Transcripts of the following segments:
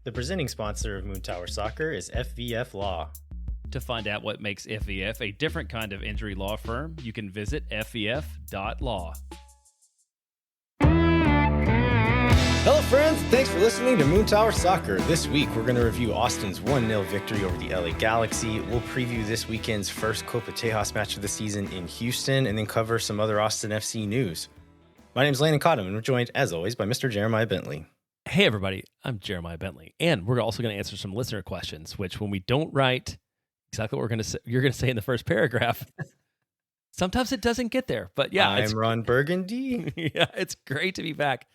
The presenting sponsor of Moon Tower Soccer is FVF Law. To find out what makes FVF a different kind of injury law firm, you can visit fvf.law. Hello, friends. Thanks for listening to Moon Tower Soccer. This week, we're going to review Austin's 1-0 victory over the LA Galaxy. We'll preview this weekend's first Copa Tejas match of the season in Houston, and then cover some other Austin FC news. My name is Landon Cottom, and we're joined, as always, by Mr. Jeremiah Bentley. Hey, everybody. I'm Jeremiah Bentley, and we're also going to answer some listener questions, which when we don't write exactly what you're going to say in the first paragraph, sometimes it doesn't get there. But yeah, I'm Ron Burgundy. Yeah, it's great to be back.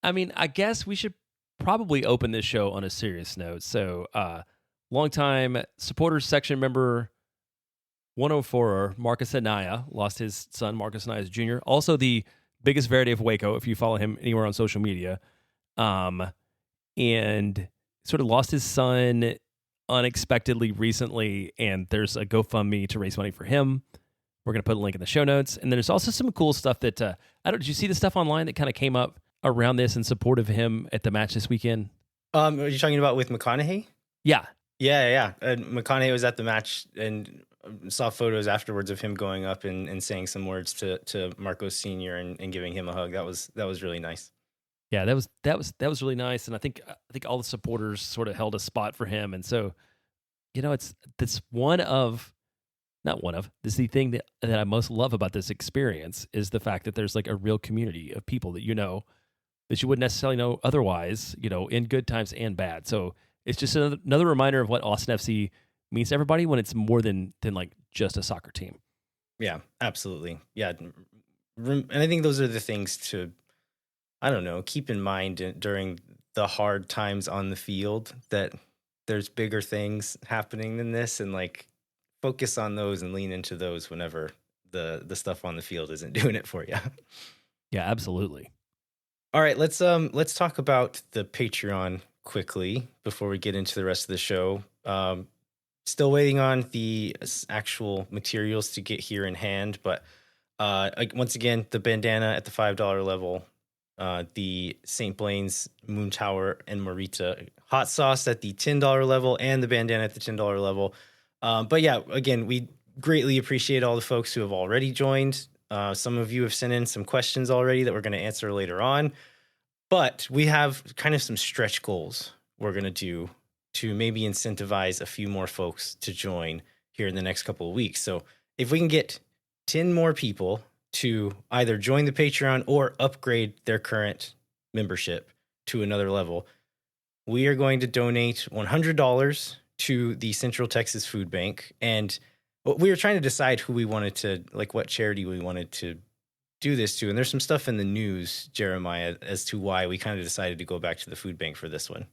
I mean, I guess we should probably open this show on a serious note. So, longtime supporters section member 104, Marcus Anaya, lost his son, Marcus Anaya Jr., also the biggest Verde of Waco, if you follow him anywhere on social media, and sort of lost his son unexpectedly recently, and there's a GoFundMe to raise money for him. We're going to put a link in the show notes. And then there's also some cool stuff that, did you see the stuff online that kind of came up around this in support of him at the match this weekend? Are you talking about with McConaughey? Yeah. Yeah. McConaughey was at the match and saw photos afterwards of him going up and saying some words to Marcos Sr. and giving him a hug. That was really nice. Yeah, that was really nice, and I think all the supporters sort of held a spot for him, and so this is the thing that I most love about this experience is the fact that there's like a real community of people that that you wouldn't necessarily know otherwise, in good times and bad. So it's just another reminder of what Austin FC means to everybody when it's more than like just a soccer team. Yeah, absolutely. Yeah, and I think those are the things to, keep in mind during the hard times on the field, that there's bigger things happening than this, and like focus on those and lean into those whenever the stuff on the field isn't doing it for you. Yeah, absolutely. All right, let's talk about the Patreon quickly before we get into the rest of the show. Still waiting on the actual materials to get here in hand, but once again, the bandana at the $5 level, the St. Blaine's Moon Tower and Morita hot sauce at the $10 level, and the bandana at the $10 level. But yeah, again, we greatly appreciate all the folks who have already joined. Some of you have sent in some questions already that we're going to answer later on. But we have kind of some stretch goals we're going to do to maybe incentivize a few more folks to join here in the next couple of weeks. So if we can get 10 more people to either join the Patreon or upgrade their current membership to another level, we are going to donate $100 to the Central Texas Food Bank. And we were trying to decide who we wanted to, like what charity we wanted to do this to. And there's some stuff in the news, Jeremiah, as to why we kind of decided to go back to the food bank for this one.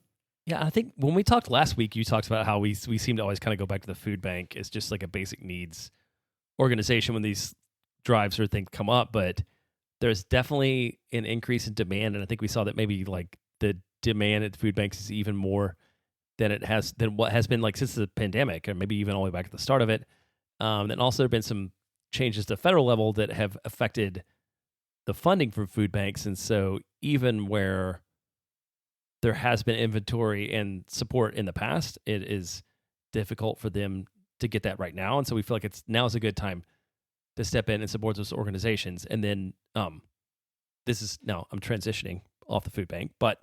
Yeah, I think when we talked last week, you talked about how we seem to always kind of go back to the food bank as just like a basic needs organization when these drives or things come up. But there's definitely an increase in demand. And I think we saw that maybe like the demand at the food banks is even more than what has been like since the pandemic, or maybe even all the way back at the start of it. And also there have been some changes to federal level that have affected the funding for food banks. And so even where there has been inventory and support in the past, it is difficult for them to get that right now. And so we feel like now is a good time to step in and support those organizations. And then I'm transitioning off the food bank, but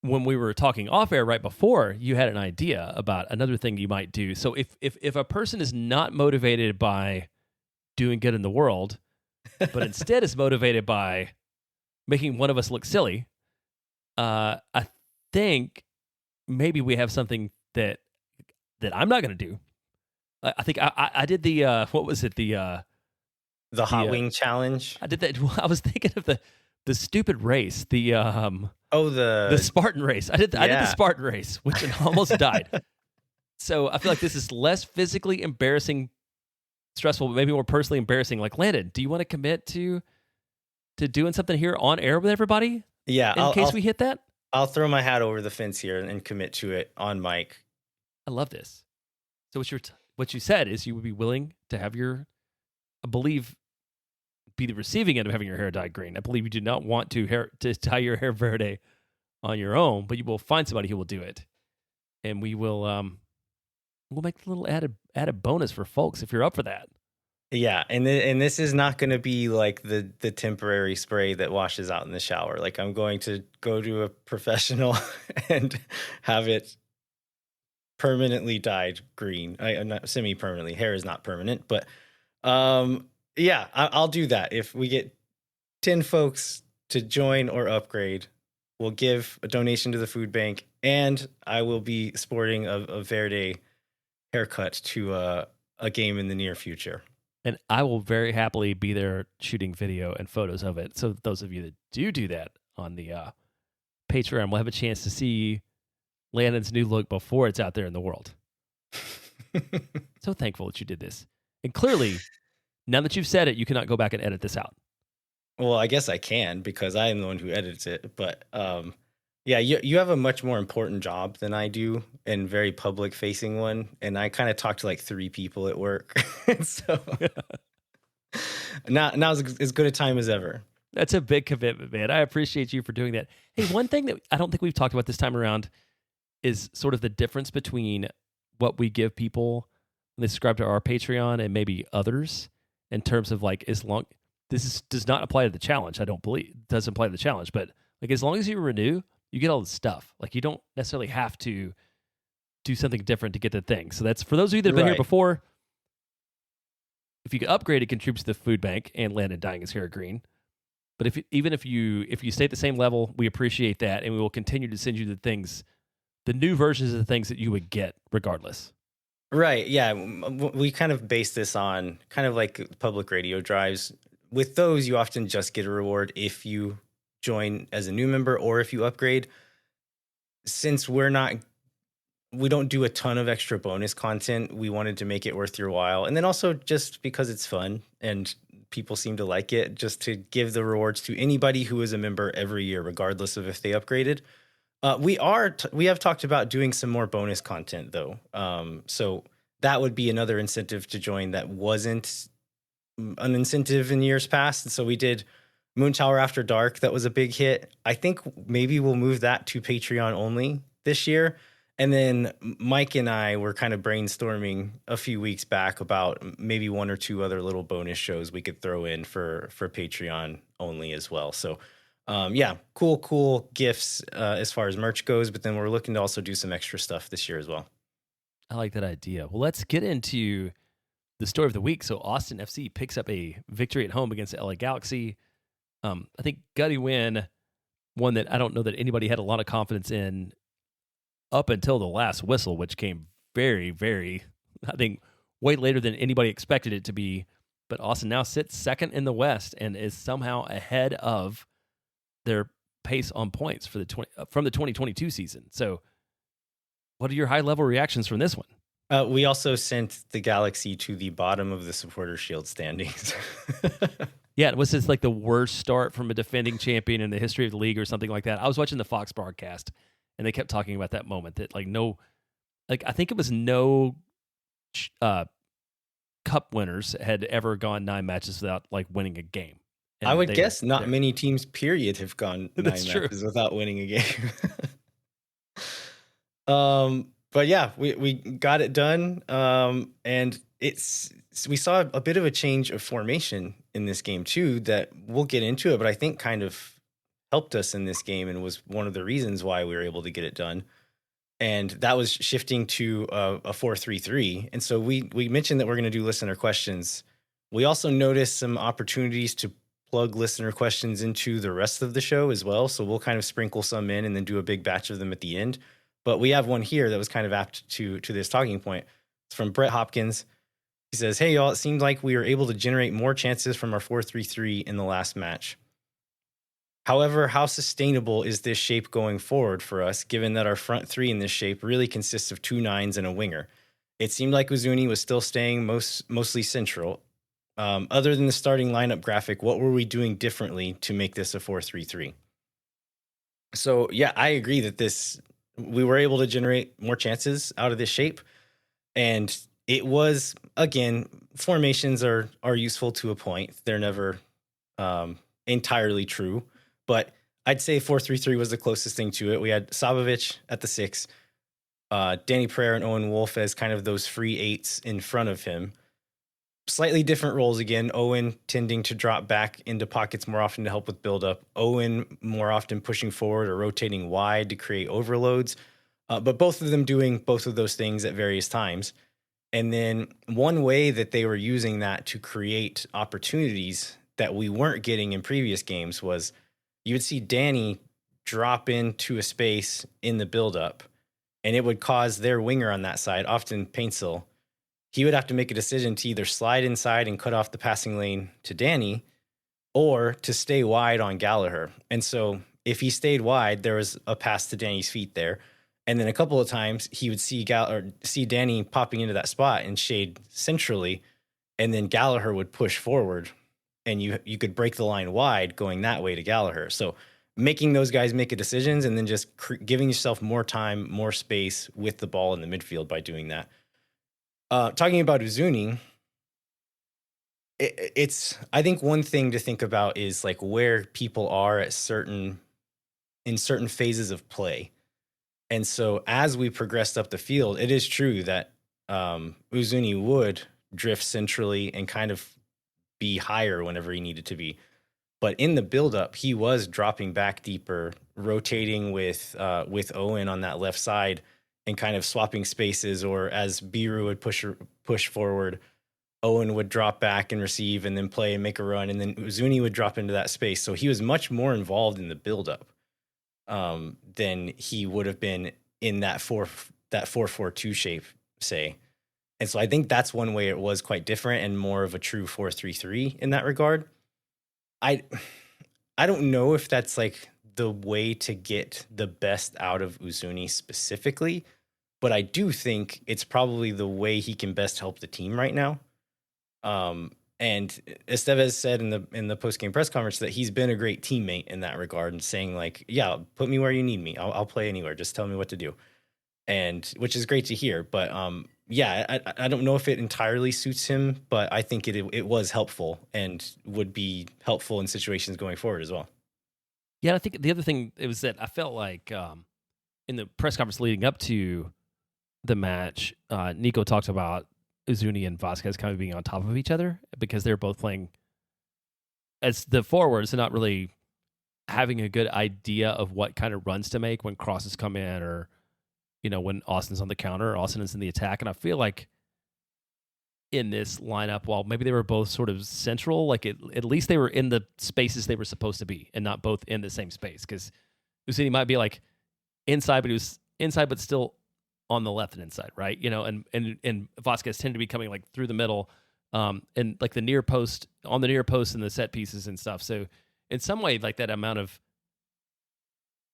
when we were talking off air right before, you had an idea about another thing you might do. So if a person is not motivated by doing good in the world, but instead is motivated by making one of us look silly, I think maybe we have something that I'm not going to do. I think I did the what was it, the hot wing challenge. I did that. I was thinking of the stupid race, the Spartan race. I did the Spartan race, which I almost died. So I feel like this is less physically embarrassing, stressful, but maybe more personally embarrassing. Like, Landon, do you want to commit to doing something here on air with everybody? Yeah, in case we hit that, I'll throw my hat over the fence here and commit to it on mic. I love this. So what you said is you would be willing to have be the receiving end of having your hair dyed green. I believe you do not want to dye your hair verde on your own, but you will find somebody who will do it, and we'll make a little added bonus for folks if you're up for that. Yeah, and this is not going to be like the temporary spray that washes out in the shower. Like I'm going to go to a professional and have it permanently dyed green. Not semi-permanently. Hair is not permanent, but yeah, I'll do that. If we get 10 folks to join or upgrade, we'll give a donation to the food bank, and I will be sporting a Verde haircut to a game in the near future. And I will very happily be there shooting video and photos of it. So those of you that do that on the Patreon will have a chance to see Landon's new look before it's out there in the world. So thankful that you did this. And clearly, now that you've said it, you cannot go back and edit this out. Well, I guess I can because I am the one who edits it. But yeah, you have a much more important job than I do, and very public facing one. And I kind of talk to like 3 people at work. So now's as good a time as ever. That's a big commitment, man. I appreciate you for doing that. Hey, one thing that I don't think we've talked about this time around is sort of the difference between what we give people when they subscribe to our Patreon and maybe others in terms of like, does not apply to the challenge. I don't believe it doesn't apply to the challenge, but like as long as you renew, you get all the stuff. Like you don't necessarily have to do something different to get the thing. So that's for those of you that have been here before. If you can upgrade, it contributes to the food bank and Landon dyeing his hair green. But if you stay at the same level, we appreciate that, and we will continue to send you the things, the new versions of the things that you would get regardless. Right. Yeah. We kind of base this on kind of like public radio drives. With those, you often just get a reward if you join as a new member or if you upgrade. Since we don't do a ton of extra bonus content, we wanted to make it worth your while. And then also just because it's fun and people seem to like it, just to give the rewards to anybody who is a member every year, regardless of if they upgraded. We have talked about doing some more bonus content though. So that would be another incentive to join that wasn't an incentive in years past. And so we did Moon Tower After Dark. That was a big hit. I think maybe we'll move that to Patreon only this year. And then Mike and I were kind of brainstorming a few weeks back about maybe 1 or 2 other little bonus shows we could throw in for Patreon only as well. So yeah, cool gifts as far as merch goes, but then we're looking to also do some extra stuff this year as well. I like that idea. Well, let's get into the story of the week. So Austin FC picks up a victory at home against the LA Galaxy. I think gutty win, one that I don't know that anybody had a lot of confidence in up until the last whistle, which came very, very, I think, way later than anybody expected it to be. But Austin now sits second in the West and is somehow ahead of their pace on points for from the 2022 season. So what are your high-level reactions from this one? We also sent the Galaxy to the bottom of the Supporters' Shield standings. Yeah, was this like the worst start from a defending champion in the history of the league or something like that? I was watching the Fox broadcast, and they kept talking about that moment that I think it was no cup winners had ever gone 9 matches without like winning a game. And I would guess not many teams, period, have gone 9 matches without winning a game. But yeah, we got it done. And we saw a bit of a change of formation in this game too, that we'll get into it, but I think kind of helped us in this game and was one of the reasons why we were able to get it done. And that was shifting to a 4-3-3. And so we mentioned that we're going to do listener questions. We also noticed some opportunities to plug listener questions into the rest of the show as well. So we'll kind of sprinkle some in and then do a big batch of them at the end. But we have one here that was kind of apt to this talking point. It's from Brett Hopkins. He says, "Hey, y'all, it seemed like we were able to generate more chances from our 4-3-3 in the last match. However, how sustainable is this shape going forward for us, given that our front 3 in this shape really consists of 2 9s and a winger? It seemed like Uzuni was still staying mostly central. Other than the starting lineup graphic, what were we doing differently to make this a 4-3-3? So, yeah, I agree that we were able to generate more chances out of this shape. And it was, again, formations are useful to a point. They're never entirely true. But I'd say 4-3-3 was the closest thing to it. We had Sabovich at the 6, Danny Prayer and Owen Wolf as kind of those free eights in front of him. Slightly different roles again. Owen tending to drop back into pockets more often to help with buildup. Owen more often pushing forward or rotating wide to create overloads. But both of them doing both of those things at various times. And then one way that they were using that to create opportunities that we weren't getting in previous games was you would see Danny drop into a space in the buildup, and it would cause their winger on that side, often Paintsill. He would have to make a decision to either slide inside and cut off the passing lane to Danny or to stay wide on Gallagher. And so if he stayed wide, there was a pass to Danny's feet there. And then a couple of times he would see see Danny popping into that spot and shade centrally, and then Gallagher would push forward, and you could break the line wide going that way to Gallagher. So making those guys make a decisions and then just giving yourself more time, more space with the ball in the midfield by doing that. Talking about Uzuni, it's I think one thing to think about is like where people are at certain phases of play. And so as we progressed up the field, it is true that Uzuni would drift centrally and kind of be higher whenever he needed to be. But in the buildup, he was dropping back deeper, rotating with Owen on that left side and kind of swapping spaces. Or as Biru would push forward, Owen would drop back and receive and then play and make a run. And then Uzuni would drop into that space. So he was much more involved in the buildup than he would have been in that 4-4-2 shape, say. And so I think that's one way it was quite different and more of a true 4-3-3 in that regard. I don't know if that's like the way to get the best out of Uzuni specifically, but I do think it's probably the way he can best help the team right now. And Estevez said in the post-game press conference that he's been a great teammate in that regard and saying like, yeah, put me where you need me. I'll play anywhere. Just tell me what to do. And which is great to hear. But yeah, I don't know if it entirely suits him, but I think it was helpful and would be helpful in situations going forward as well. Yeah, I think the other thing was that I felt like in the press conference leading up to the match, Nico talked about Uzuni and Vazquez kind of being on top of each other because they're both playing as the forwards and not really having a good idea of what kind of runs to make when crosses come in or, you know, when Austin's on the counter or Austin is in the attack. And I feel like in this lineup, while maybe they were both sort of central, like at least they were in the spaces they were supposed to be and not both in the same space. Because Uzuni might be like inside, but he was inside, but still on the left and inside, right? You know, and Vazquez tend to be coming like through the middle, and like the near post and the set pieces and stuff. So in some way, like that amount of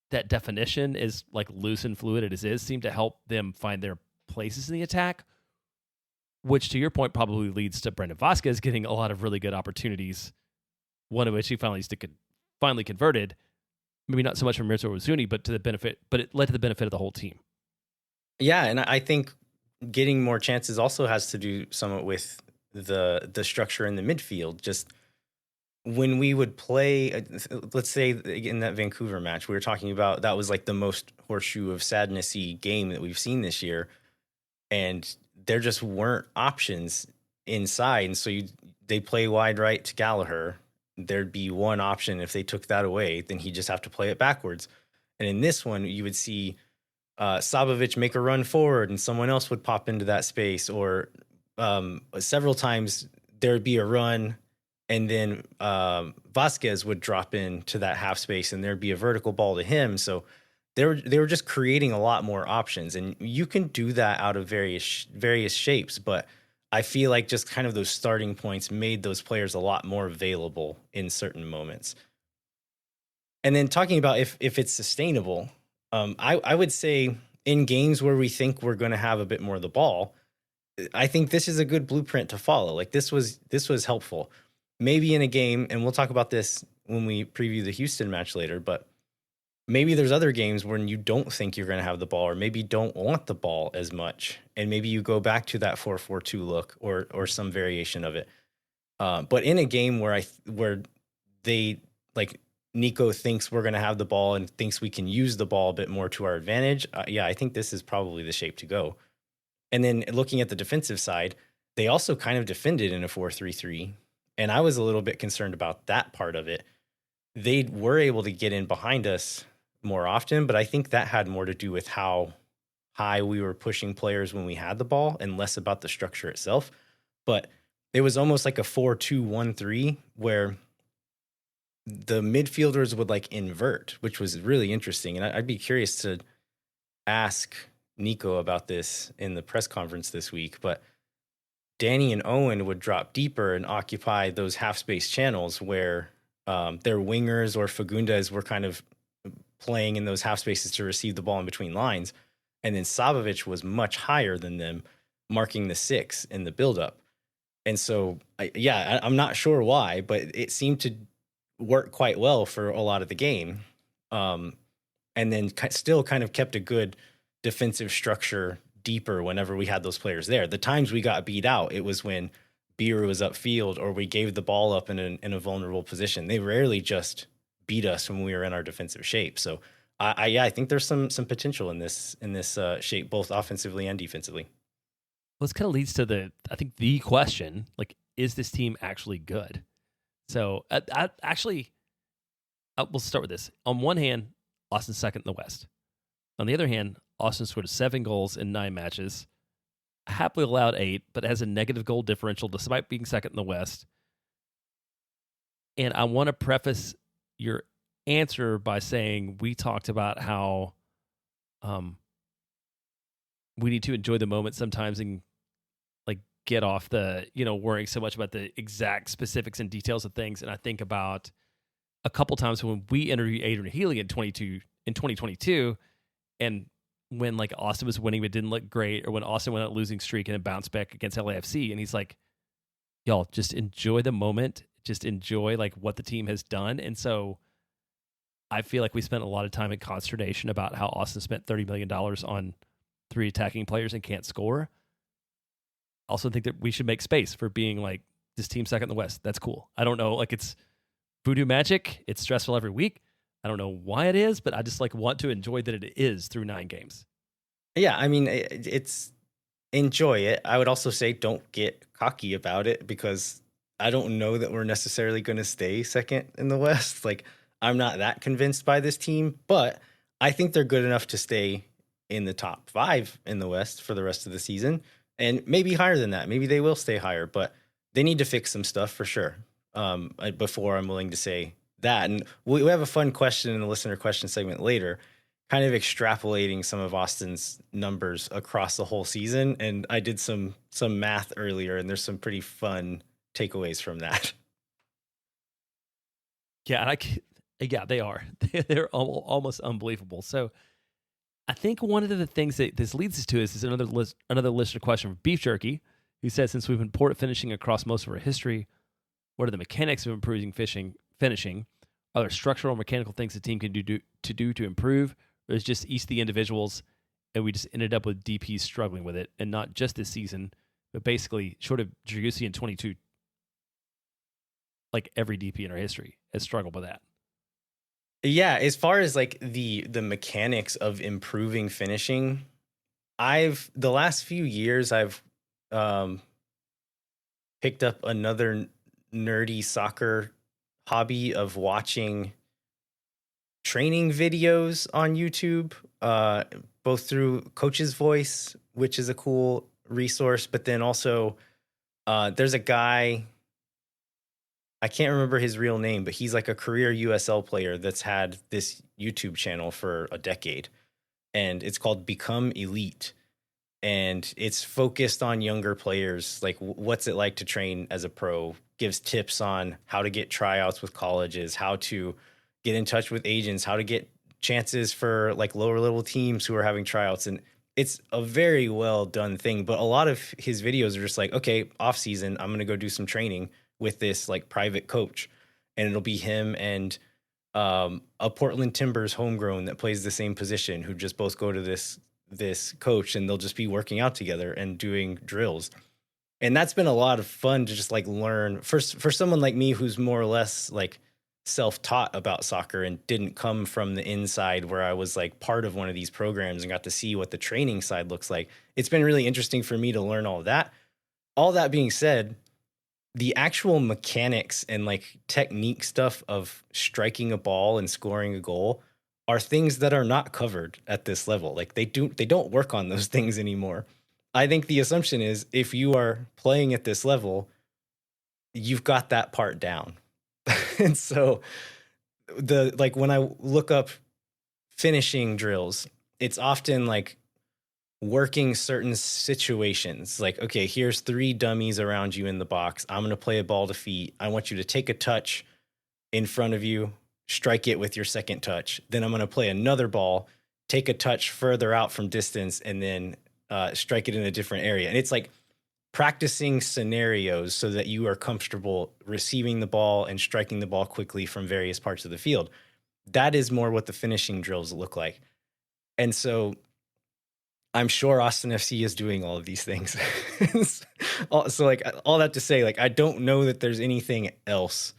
that definition is like loose and fluid as is, seem to help them find their places in the attack, which to your point probably leads to Brendan Vazquez getting a lot of really good opportunities, one of which he finally converted. Maybe not so much from Mirzo Uzuni, but it led to the benefit of the whole team. Yeah, and I think getting more chances also has to do somewhat with the structure in the midfield. Just when we would play, let's say in that Vancouver match, we were talking about that was like the most horseshoe of sadnessy game that we've seen this year, and there just weren't options inside, and so they play wide right to Gallagher. There'd be one option. If they took that away, then he'd just have to play it backwards. And in this one, you would see Sabovich make a run forward and someone else would pop into that space, or several times there'd be a run and then Vazquez would drop into that half space and there'd be a vertical ball to him. So they were just creating a lot more options, and you can do that out of various shapes, but I feel like just kind of those starting points made those players a lot more available in certain moments. And then talking about if it's sustainable, I would say in games where we think we're going to have a bit more of the ball, I think this is a good blueprint to follow. Like this was helpful. Maybe in a game, and we'll talk about this when we preview the Houston match later, but maybe there's other games when you don't think you're going to have the ball, or maybe don't want the ball as much, and maybe you go back to that 4-4-2 look or some variation of it. But in a game where they like Nico thinks we're going to have the ball and thinks we can use the ball a bit more to our advantage, yeah, I think this is probably the shape to go. And then looking at the defensive side, they also kind of defended in a 4-3-3. And I was a little bit concerned about that part of it. They were able to get in behind us more often, but I think that had more to do with how high we were pushing players when we had the ball and less about the structure itself. But it was almost like a 4-2-1-3 where the midfielders would like invert, which was really interesting. And I'd be curious to ask Nico about this in the press conference this week, but Danny and Owen would drop deeper and occupy those half space channels where their wingers or Fagundes were kind of playing in those half spaces to receive the ball in between lines. And then Savovic was much higher than them, marking the 6 in the buildup. And so, I'm not sure why, but it seemed to work quite well for a lot of the game. And then still kind of kept a good defensive structure deeper whenever we had those players there. The times we got beat out, it was when Beer was upfield or we gave the ball up in a vulnerable position. They rarely just beat us when we were in our defensive shape. So I think there's some potential in this shape, both offensively and defensively. Well, this kind of leads to the question, like, is this team actually good? So we'll start with this. On one hand, Austin's second in the West. On the other hand, Austin scored 7 goals in 9 matches, happily allowed 8, but has a negative goal differential despite being second in the West. And I want to preface your answer by saying we talked about how we need to enjoy the moment sometimes and like get off the, worrying so much about the exact specifics and details of things. And I think about a couple times when we interviewed Adrian Healy in 2022, and when like Austin was winning but didn't look great, or when Austin went out losing streak and then bounced back against LAFC, and he's like, y'all just enjoy the moment, just enjoy like what the team has done. And so I feel like we spent a lot of time in consternation about how Austin spent $30 million on 3 attacking players and can't score. I also think that we should make space for being like, this team second in the West. That's cool. I don't know, like it's voodoo magic. It's stressful every week. I don't know why it is, but I just like want to enjoy that it is through 9 games. Yeah, I mean, it's enjoy it. I would also say don't get cocky about it, because I don't know that we're necessarily going to stay second in the West. Like, I'm not that convinced by this team, but I think they're good enough to stay in the top 5 in the West for the rest of the season, and maybe higher than that. Maybe they will stay higher, but they need to fix some stuff for sure before I'm willing to say that. And we have a fun question in the listener question segment later, kind of extrapolating some of Austin's numbers across the whole season. And I did some math earlier, and there's some pretty fun takeaways from that. Yeah, they are. They're almost unbelievable. So I think one of the things that this leads us to is another listener question from Beef Jerky, who says, since we've been poor at finishing across most of our history, what are the mechanics of improving finishing? Are there structural or mechanical things the team can do to improve? Or is it just each of the individuals and we just ended up with DPs struggling with it? And not just this season, but basically short of Driussi in 22, like every DP in our history has struggled with that. Yeah, as far as like the mechanics of improving finishing, the last few years I've picked up another nerdy soccer hobby of watching training videos on YouTube, both through Coach's Voice, which is a cool resource, but then also there's a guy, I can't remember his real name, but he's like a career USL player that's had this YouTube channel for a decade, and it's called Become Elite. And it's focused on younger players, like what's it like to train as a pro, gives tips on how to get tryouts with colleges, how to get in touch with agents, how to get chances for like lower level teams who are having tryouts. And it's a very well done thing. But a lot of his videos are just like, okay, off season, I'm going to go do some training with this like private coach. And it'll be him and a Portland Timbers homegrown that plays the same position, who just both go to this coach, and they'll just be working out together and doing drills. And that's been a lot of fun to just like learn for someone like me who's more or less like self-taught about soccer and didn't come from the inside where I was like part of one of these programs and got to see what the training side looks like. It's been really interesting for me to learn all of that. All that being said, the actual mechanics and like technique stuff of striking a ball and scoring a goal are things that are not covered at this level. Like they don't work on those things anymore. I think the assumption is if you are playing at this level, you've got that part down. And so the like when I look up finishing drills, it's often like working certain situations. Like, okay, here's 3 dummies around you in the box. I'm going to play a ball to feet. I want you to take a touch in front of you, strike it with your second touch. Then I'm going to play another ball, take a touch further out from distance, and then strike it in a different area. And it's like practicing scenarios so that you are comfortable receiving the ball and striking the ball quickly from various parts of the field. That is more what the finishing drills look like. And so I'm sure Austin FC is doing all of these things. So like all that to say, like, I don't know that there's anything else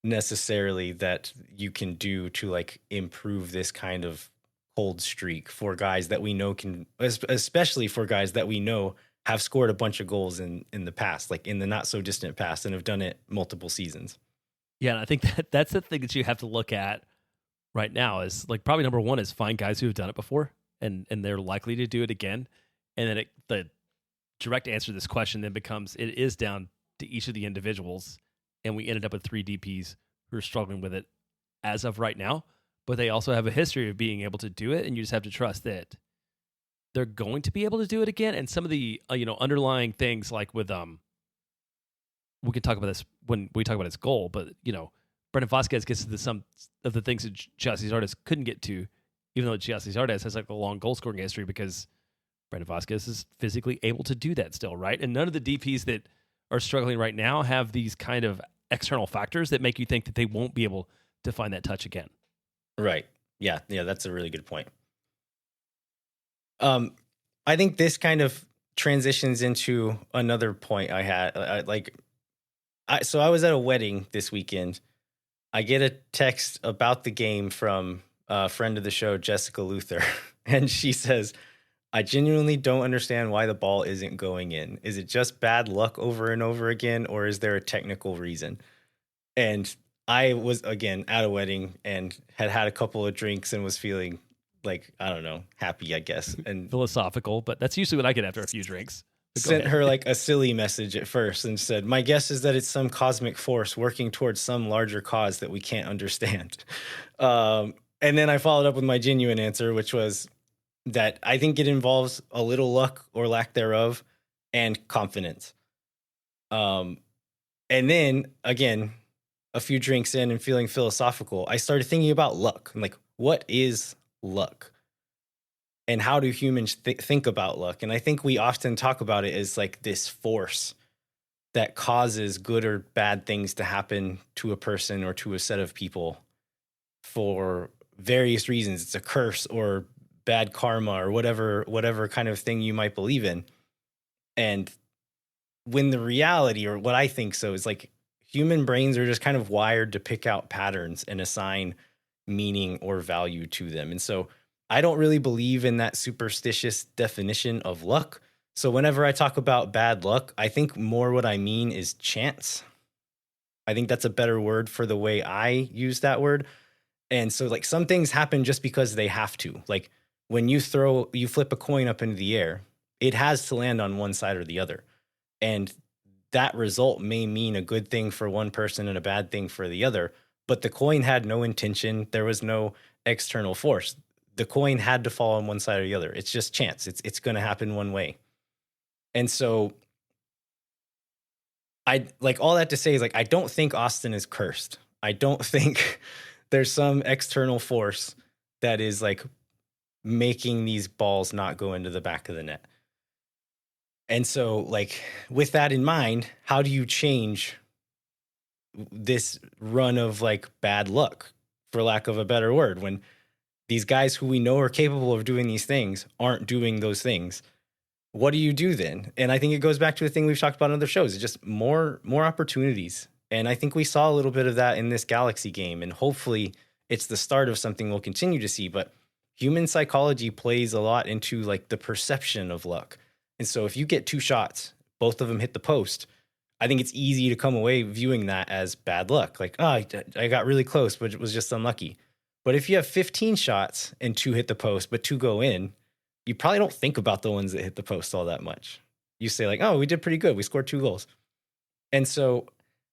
necessarily that you can do to like improve this kind of cold streak for guys that we know can, especially for guys that we know have scored a bunch of goals in the past, like in the not so distant past, and have done it multiple seasons. Yeah, and I think that's the thing that you have to look at right now is like probably number one is find guys who have done it before and they're likely to do it again. And then the direct answer to this question then becomes it is down to each of the individuals. And we ended up with 3 DPs who are struggling with it as of right now, but they also have a history of being able to do it. And you just have to trust that they're going to be able to do it again. And some of the underlying things like with we can talk about this when we talk about his goal, but Brendan Vazquez gets to some of the things that Giassi Zardes couldn't get to, even though Giassi Zardes has like a long goal scoring history because Brendan Vazquez is physically able to do that still, right? And none of the DPs that are struggling right now have these kind of external factors that make you think that they won't be able to find that touch again. Right. Yeah, that's a really good point. I think this kind of transitions into another point I had. So I was at a wedding this weekend. I get a text about the game from a friend of the show, Jessica Luther, and she says, I genuinely don't understand why the ball isn't going in. Is it just bad luck over and over again, or is there a technical reason? And I was, again, at a wedding and had a couple of drinks and was feeling like, I don't know, happy, I guess. And philosophical, but that's usually what I get after a few drinks. Sent her like a silly message at first and said, my guess is that it's some cosmic force working towards some larger cause that we can't understand. And then I followed up with my genuine answer, which was that I think it involves a little luck or lack thereof and confidence. And then again, a few drinks in and feeling philosophical, I started thinking about luck. I'm like, what is luck? And how do humans think about luck? And I think we often talk about it as like this force that causes good or bad things to happen to a person or to a set of people for various reasons. It's a curse or bad karma or whatever kind of thing you might believe in. And when the reality, or what I think so, is like human brains are just kind of wired to pick out patterns and assign meaning or value to them. And so I don't really believe in that superstitious definition of luck. So whenever I talk about bad luck, I think more what I mean is chance. I think that's a better word for the way I use that word. And so like some things happen just because they have to. Like when you flip a coin up into the air, it has to land on one side or the other. And that result may mean a good thing for one person and a bad thing for the other. But the coin had no intention. There was no external force. The coin had to fall on one side or the other. It's just chance. It's going to happen one way. And so I like all that to say is like, I don't think Austin is cursed. I don't think there's some external force that is like making these balls not go into the back of the net. And so like with that in mind, how do you change this run of like bad luck, for lack of a better word, when these guys who we know are capable of doing these things aren't doing those things? What do you do then? And I think it goes back to the thing we've talked about on other shows. It's just more opportunities And I think we saw a little bit of that in this Galaxy game. And hopefully it's the start of something we'll continue to see. But human psychology plays a lot into like the perception of luck. And so if you get 2 shots, both of them hit the post, I think it's easy to come away viewing that as bad luck. Like, oh, I got really close, but it was just unlucky. But if you have 15 shots and 2 hit the post, but 2 go in, you probably don't think about the ones that hit the post all that much. You say like, oh, we did pretty good. We scored 2 goals. And so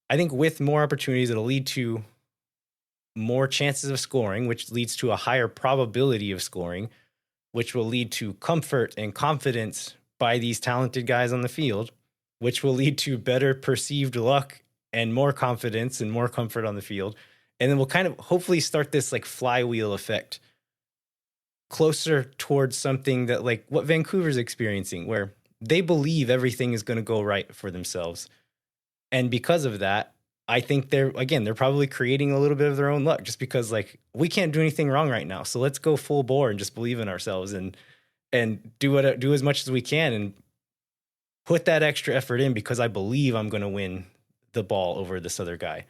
I think with more opportunities, it'll lead to more chances of scoring, which leads to a higher probability of scoring, which will lead to comfort and confidence by these talented guys on the field, which will lead to better perceived luck and more confidence and more comfort on the field. And then we'll kind of hopefully start this like flywheel effect closer towards something that like what Vancouver's experiencing, where they believe everything is going to go right for themselves. And because of that, I think they're probably creating a little bit of their own luck just because like we can't do anything wrong right now. So let's go full bore and just believe in ourselves and do as much as we can and put that extra effort in because I believe I'm going to win the ball over this other guy,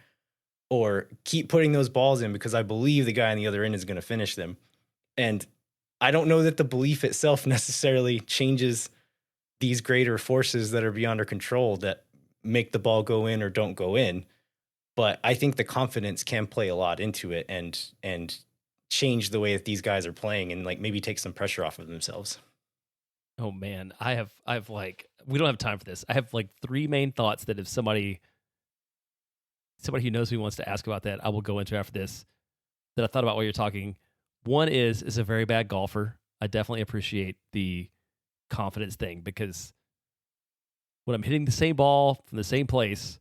or keep putting those balls in because I believe the guy on the other end is going to finish them. And I don't know that the belief itself necessarily changes these greater forces that are beyond our control that make the ball go in or don't go in. But I think the confidence can play a lot into it and change the way that these guys are playing and like maybe take some pressure off of themselves. Oh man, I have like, we don't have time for this. I have like 3 main thoughts that if somebody who knows me wants to ask about that, I will go into after this, that I thought about while you're talking. One is a very bad golfer. I definitely appreciate the confidence thing because when I'm hitting the same ball from the same place,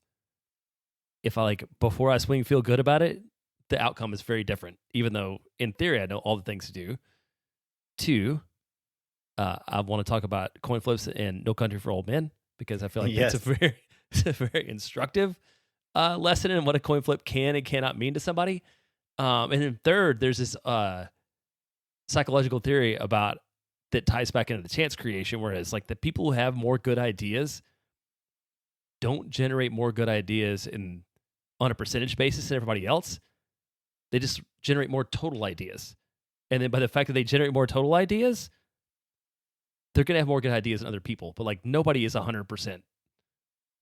if I like before I swing feel good about it, the outcome is very different, even though in theory I know all the things to do. 2, I want to talk about coin flips and No Country for Old Men because I feel like Yes. it's a very instructive lesson in what a coin flip can and cannot mean to somebody. And then 3rd, there's this psychological theory about that ties back into the chance creation, whereas like the people who have more good ideas don't generate more good ideas on a percentage basis than everybody else. They just generate more total ideas. And then by the fact that they generate more total ideas, they're going to have more good ideas than other people. But like nobody is 100%.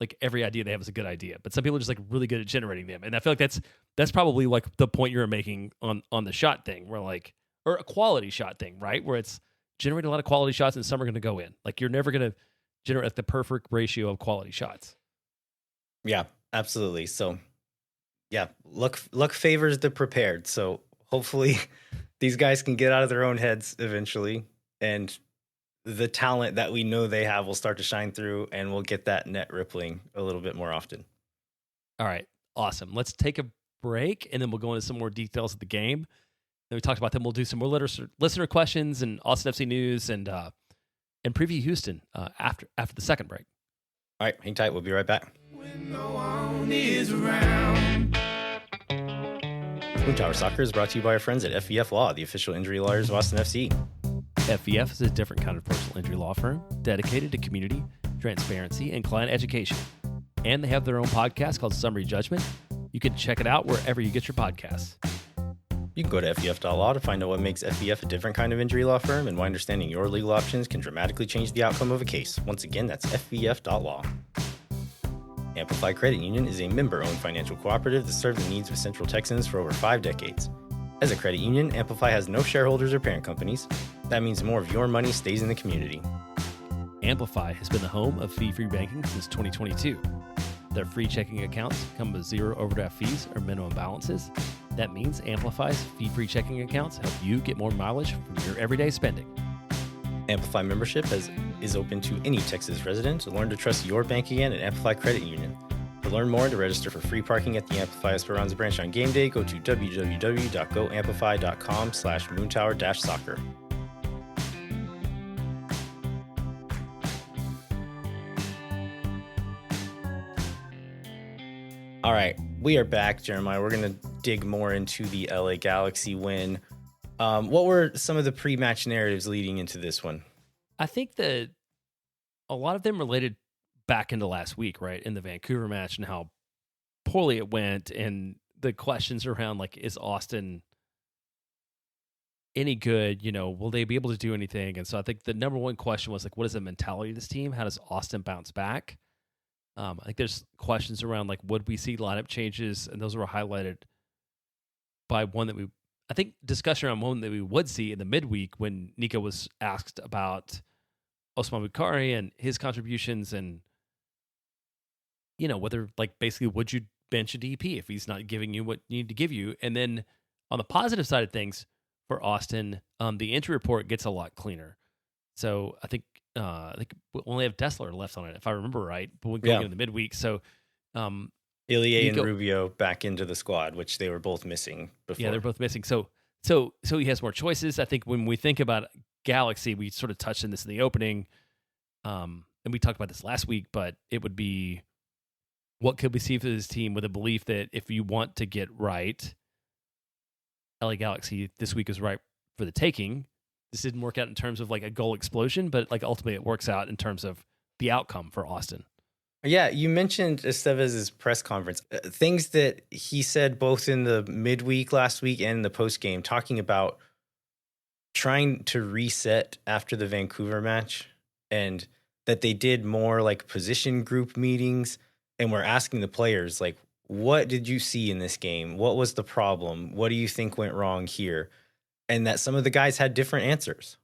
Like every idea they have is a good idea. But some people are just like really good at generating them. And I feel like that's probably like the point you were making on the shot thing, where like, or a quality shot thing, right? Where it's generate a lot of quality shots and some are going to go in. Like you're never going to generate like the perfect ratio of quality shots. Yeah, absolutely. So yeah, luck favors the prepared. So hopefully these guys can get out of their own heads eventually, and the talent that we know they have will start to shine through, and we'll get that net rippling a little bit more often. All right, awesome. Let's take a break, and then we'll go into some more details of the game. Then we talked about them. We'll do some more listener questions and Austin FC news and preview Houston after the second break. All right, hang tight. We'll be right back. When no one is around. Moon Tower Soccer is brought to you by our friends at FEF Law, the official injury lawyers of Austin FC. FEF is a different kind of personal injury law firm dedicated to community, transparency, and client education. And they have their own podcast called Summary Judgment. You can check it out wherever you get your podcasts. You can go to FEF.law to find out what makes FEF a different kind of injury law firm and why understanding your legal options can dramatically change the outcome of a case. Once again, that's FEF.law. Amplify Credit Union is a member-owned financial cooperative that served the needs of Central Texans for over 5 decades. As a credit union, Amplify has no shareholders or parent companies. That means more of your money stays in the community. Amplify has been the home of fee-free banking since 2022. Their free checking accounts come with 0 overdraft fees or minimum balances. That means Amplify's fee-free checking accounts help you get more mileage from your everyday spending. Amplify membership is open to any Texas resident. To learn to trust your bank again at Amplify Credit Union. To learn more and to register for free parking at the Amplify Esperanza branch on game day, go to www.goamplify.com/moontower-soccer. All right, we are back, Jeremiah. We're going to dig more into the LA Galaxy win. What were some of the pre-match narratives leading into this one? I think that a lot of them related back into last week, right? In the Vancouver match and how poorly it went, and the questions around like, is Austin any good? Will they be able to do anything? And so I think the number one question was like, what is the mentality of this team? How does Austin bounce back? I think there's questions around like, would we see lineup changes? And those were highlighted by discussion around one that we would see in the midweek when Nico was asked about Osman Bukhari and his contributions, and whether like basically would you bench a DP if he's not giving you what you need to give you? And then on the positive side of things for Austin, the injury report gets a lot cleaner. So I think we only have Dessler left on it, if I remember right. But we're going into the midweek, so Ilie and Rubio back into the squad, which they were both missing before. Yeah, they're both missing. So he has more choices. I think when we think about Galaxy, we sort of touched on this in the opening, and we talked about this last week. But it would be, what could we see for this team with a belief that if you want to get right, LA Galaxy this week is right for the taking. This didn't work out in terms of like a goal explosion, but like ultimately it works out in terms of the outcome for Austin. Yeah, you mentioned Estevez's press conference. Things that he said both in the midweek last week and in the post game, talking about trying to reset after the Vancouver match, and that they did more like position group meetings, and we're asking the players like, what did you see in this game? What was the problem? What do you think went wrong here? And that some of the guys had different answers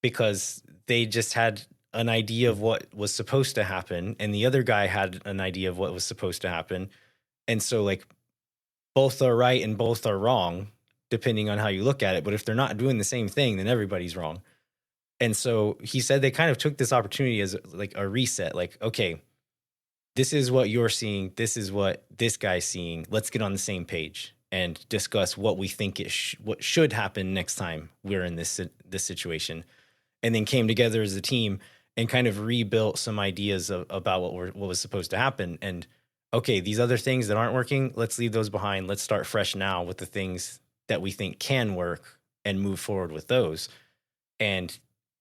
because they just had an idea of what was supposed to happen, and the other guy had an idea of what was supposed to happen. And so like both are right and both are wrong, depending on how you look at it. But if they're not doing the same thing, then everybody's wrong. And so he said they kind of took this opportunity as like a reset, like, okay, this is what you're seeing. This is what this guy's seeing. Let's get on the same page and discuss what we think what should happen next time we're in this situation. And then came together as a team and kind of rebuilt some ideas about what was supposed to happen. And okay, these other things that aren't working, let's leave those behind. Let's start fresh now with the things that we think can work and move forward with those. And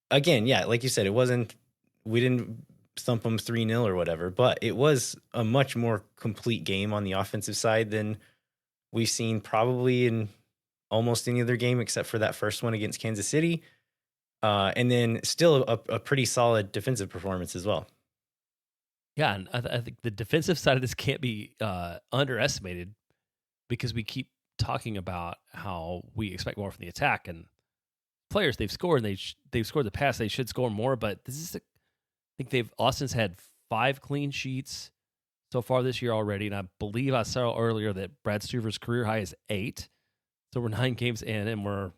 again, yeah, like you said, we didn't thump them 3-0 or whatever, but it was a much more complete game on the offensive side than we've seen probably in almost any other game except for that first one against Kansas City. And then still a pretty solid defensive performance as well. Yeah, and I think the defensive side of this can't be underestimated, because we keep talking about how we expect more from the attack, and players they've scored, and they've scored the pass. They should score more, but I think Austin's had 5 clean sheets so far this year already, and I believe I saw earlier that Brad Stuver's career high is 8. So we're 9 games in, and we're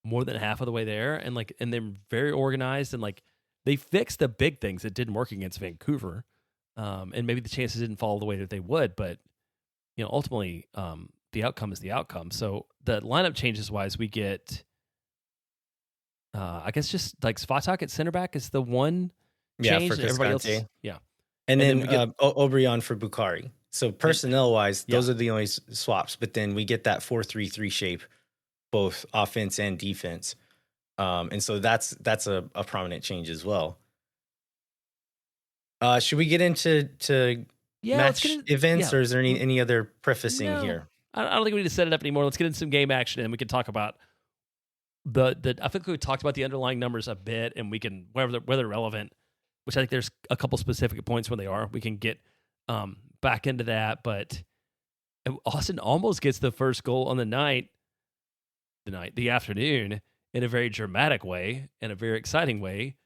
more than half of the way there, and they're very organized, and like they fixed the big things that didn't work against Vancouver, and maybe the chances didn't fall the way that they would, but ultimately the outcome is the outcome. So the lineup changes wise, we get I guess just like Svatak at center back is the one change. For Everybody else, and then we get Obrian for Bukhari. So personnel wise, those are the only swaps. But then we get that 4-3-3 shape, both offense and defense, and so that's a prominent change as well. Should we get into match events, or is there any other prefacing here? I don't think we need to set it up anymore. Let's get into some game action, and we can talk about I think we talked about the underlying numbers a bit, and we can, whether they're relevant, which I think there's a couple specific points when they are, we can get back into that. But Austin almost gets the first goal on the afternoon, in a very dramatic way, in a very exciting way,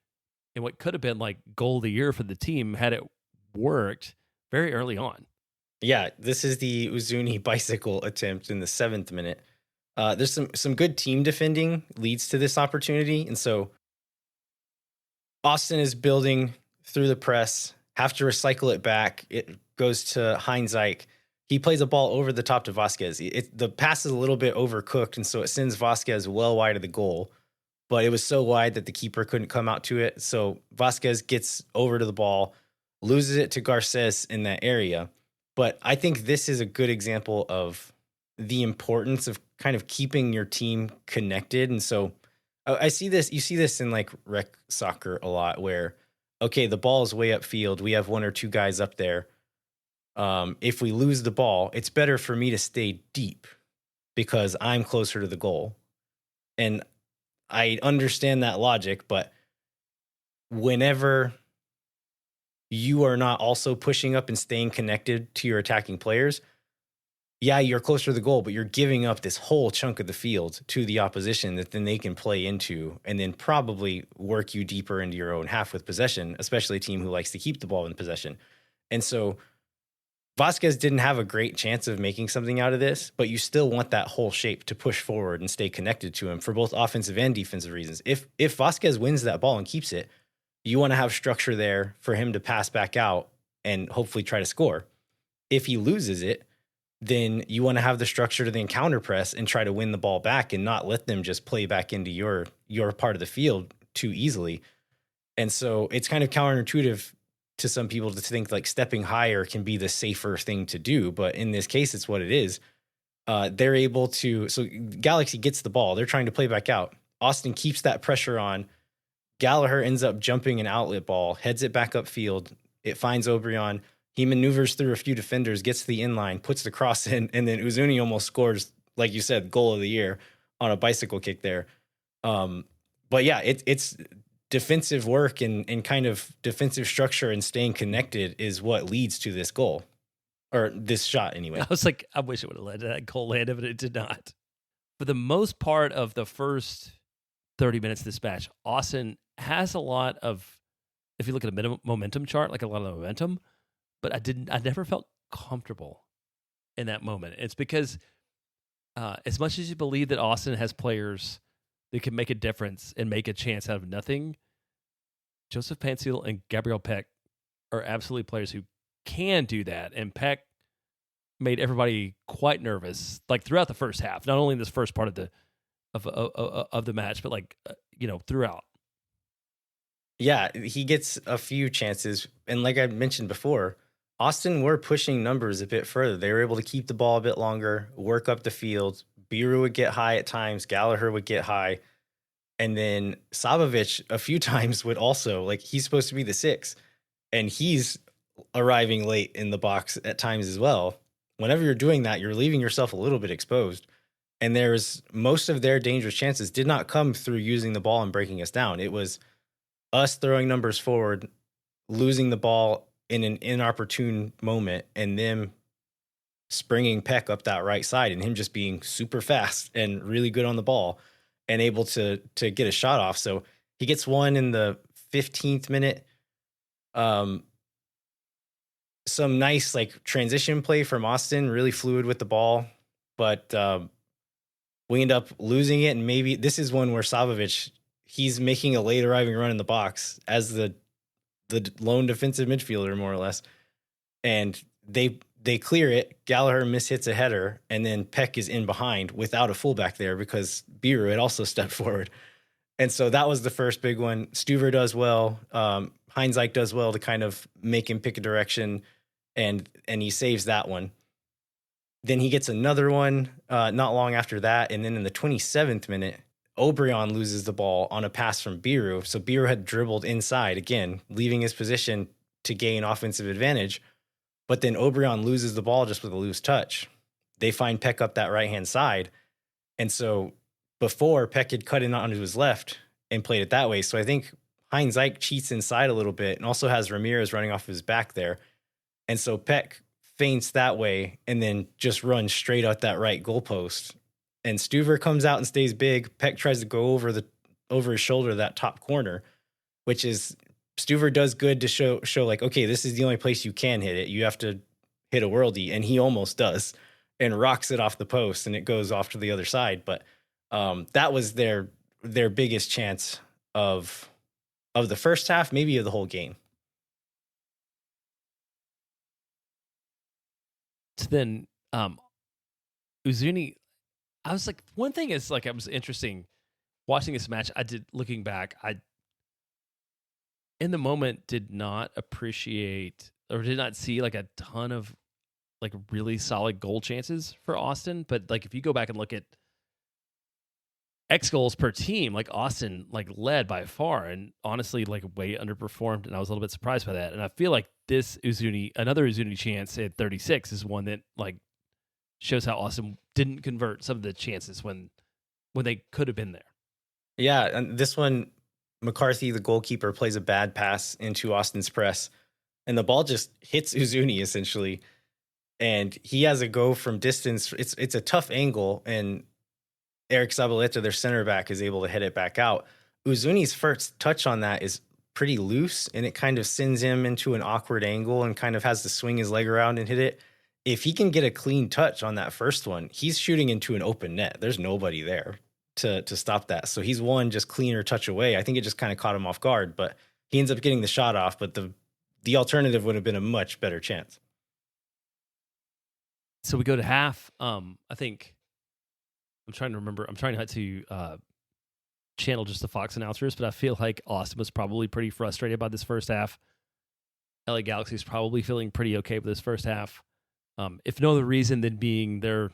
in what could have been like goal of the year for the team had it worked very early on. Yeah, this is the Uzuni bicycle attempt in the 7th minute. There's some good team defending leads to this opportunity. And so Austin is building through the press, have to recycle it back. It goes to Heinzike. He plays a ball over the top to Vazquez. The pass is a little bit overcooked, and so it sends Vazquez well wide of the goal. But it was so wide that the keeper couldn't come out to it. So Vazquez gets over to the ball, loses it to Garces in that area. But I think this is a good example of the importance of kind of keeping your team connected. And so I see this, you see this in like rec soccer a lot where, okay, the ball is way upfield. We have 1 or 2 guys up there. If we lose the ball, it's better for me to stay deep because I'm closer to the goal. And I understand that logic, but whenever you are not also pushing up and staying connected to your attacking players, yeah, you're closer to the goal, but you're giving up this whole chunk of the field to the opposition that then they can play into and then probably work you deeper into your own half with possession, especially a team who likes to keep the ball in possession. And so Vazquez didn't have a great chance of making something out of this, but you still want that whole shape to push forward and stay connected to him for both offensive and defensive reasons. If Vazquez wins that ball and keeps it, you want to have structure there for him to pass back out and hopefully try to score. If he loses it, then you want to have the structure to then counter press and try to win the ball back and not let them just play back into your part of the field too easily. And so it's kind of counterintuitive to some people to think like stepping higher can be the safer thing to do. But in this case, it's what it is. They're able to, so Galaxy gets the ball. They're trying to play back out. Austin keeps that pressure on. Gallagher ends up jumping an outlet ball, heads it back upfield. It finds Obrian. He maneuvers through a few defenders, gets to the inline, puts the cross in, and then Uzuni almost scores, like you said, goal of the year on a bicycle kick there. But yeah, it's defensive work and kind of defensive structure and staying connected is what leads to this goal, or this shot anyway. I was like, I wish it would have led to that goal landed, but it did not. For the most part of the first 30 minutes of this match, Austin has a lot of, if you look at a momentum chart, like a lot of momentum, but I never felt comfortable in that moment. It's because as much as you believe that Austin has players that can make a difference and make a chance out of nothing, Joseph Panciel and Gabriel Peck are absolutely players who can do that. And Peck made everybody quite nervous, like throughout the first half, not only in this first part of the match, but like, throughout. Yeah, he gets a few chances. And like I mentioned before, Austin were pushing numbers a bit further. They were able to keep the ball a bit longer, work up the field. Biru would get high at times. Gallagher would get high. And then Savovic a few times would also, like, he's supposed to be the 6. And he's arriving late in the box at times as well. Whenever you're doing that, you're leaving yourself a little bit exposed. And there's most of their dangerous chances did not come through using the ball and breaking us down. It was us throwing numbers forward, losing the ball in an inopportune moment, and them springing Peck up that right side and him just being super fast and really good on the ball and able to get a shot off. So he gets one in the 15th minute. Some nice like transition play from Austin, really fluid with the ball, but we end up losing it. And maybe this is one where Savovic, he's making a late arriving run in the box as the lone defensive midfielder, more or less. And they clear it. Gallagher mishits a header, and then Peck is in behind without a fullback there because Biru had also stepped forward. And so that was the first big one. Stuver does well. Heinzike does well to kind of make him pick a direction, and he saves that one. Then he gets another one not long after that, and then in the 27th minute, Obrian loses the ball on a pass from Biru. So Biru had dribbled inside again, leaving his position to gain offensive advantage. But then Obrian loses the ball just with a loose touch. They find Peck up that right-hand side. And so before, Peck had cut in onto his left and played it that way. So I think Heinzike cheats inside a little bit and also has Ramirez running off his back there. And so Peck feints that way and then just runs straight out that right goalpost. And Stuver comes out and stays big. Peck tries to go over his shoulder, that top corner, which is Stuver does good to show like, okay, this is the only place you can hit it. You have to hit a worldie, and he almost does and rocks it off the post, and it goes off to the other side. But that was their biggest chance of the first half, maybe of the whole game. So then Uzuni, I was like, one thing is like, it was interesting watching this match. Looking back, I in the moment did not appreciate or did not see like a ton of like really solid goal chances for Austin. But like, if you go back and look at X goals per team, like Austin like led by far and honestly like way underperformed. And I was a little bit surprised by that. And I feel like this another Uzuni chance at 36 is one that like shows how Austin didn't convert some of the chances when they could have been there. Yeah, and this one, McCarthy, the goalkeeper, plays a bad pass into Austin's press, and the ball just hits Uzuni essentially, and he has a go from distance. It's a tough angle, and Eric Zabaleta, their center back, is able to hit it back out. Uzuni's first touch on that is pretty loose, and it kind of sends him into an awkward angle and kind of has to swing his leg around and hit it. If he can get a clean touch on that first one, he's shooting into an open net. There's nobody there to stop that. So he's one just cleaner touch away. I think it just kind of caught him off guard, but he ends up getting the shot off. But the alternative would have been a much better chance. So we go to half. I think I'm trying to remember. I'm trying not to channel just the Fox announcers, but I feel like Austin was probably pretty frustrated by this first half. LA Galaxy is probably feeling pretty okay with this first half. If no other reason than being they're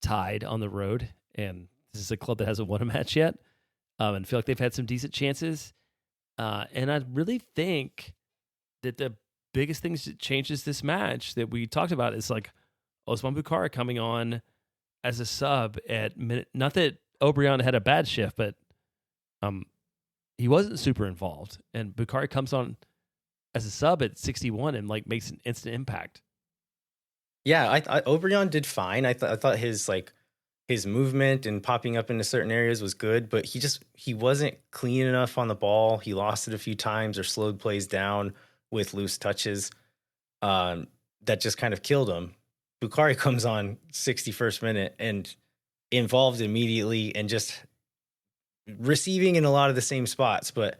tied on the road, and this is a club that hasn't won a match yet, and feel like they've had some decent chances. And I really think that the biggest things that changes this match that we talked about is like Osman Bukhari coming on as a sub at minute. Not that Obrian had a bad shift, but he wasn't super involved. And Bukhari comes on as a sub at 61 and like makes an instant impact. Yeah, I Obrian did fine. I thought his movement and popping up into certain areas was good, but he wasn't clean enough on the ball. He lost it a few times or slowed plays down with loose touches. That just kind of killed him. Bukhari comes on 61st minute and involved immediately and just receiving in a lot of the same spots. But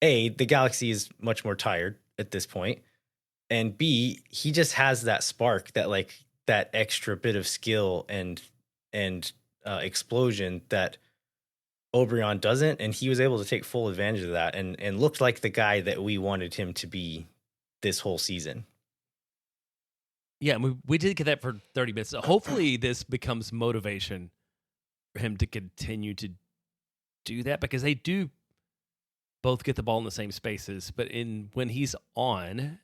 A, the Galaxy is much more tired at this point. And B, he just has that spark, that extra bit of skill and explosion that Obrian doesn't, and he was able to take full advantage of that and looked like the guy that we wanted him to be this whole season. Yeah, we did get that for 30 minutes. So hopefully this becomes motivation for him to continue to do that, because they do both get the ball in the same spaces, but when he's on,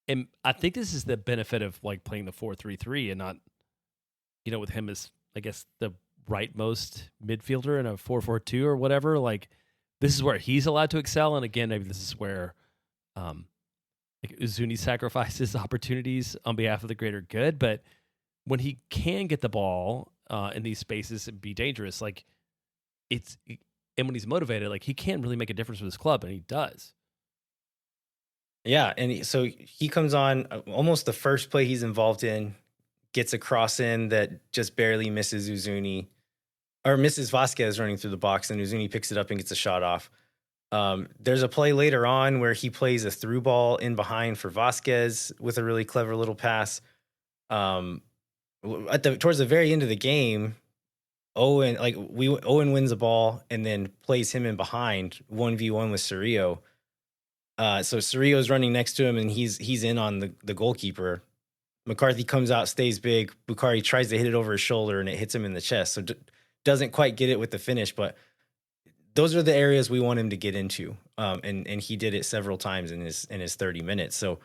and I think this is the benefit of like playing the 4-3-3 and not, with him as, I guess, the rightmost midfielder in a 4-4-2 or whatever. Like, this is where he's allowed to excel. And again, maybe this is where Uzuni sacrifices opportunities on behalf of the greater good. But when he can get the ball in these spaces and be dangerous, like and when he's motivated, like he can really make a difference for his club, and he does. Yeah, and so he comes on almost the first play he's involved in, gets a cross in that just barely misses Uzuni, or misses Vazquez running through the box, and Uzuni picks it up and gets a shot off. There's a play later on where he plays a through ball in behind for Vazquez with a really clever little pass. Towards the very end of the game, Owen wins the ball and then plays him in behind 1v1 with Cerrillo. So Cerrillo's running next to him, and he's in on the goalkeeper. McCarthy comes out, stays big. Bukhari tries to hit it over his shoulder, and it hits him in the chest. So doesn't quite get it with the finish, but those are the areas we want him to get into. And he did it several times in his 30 minutes. So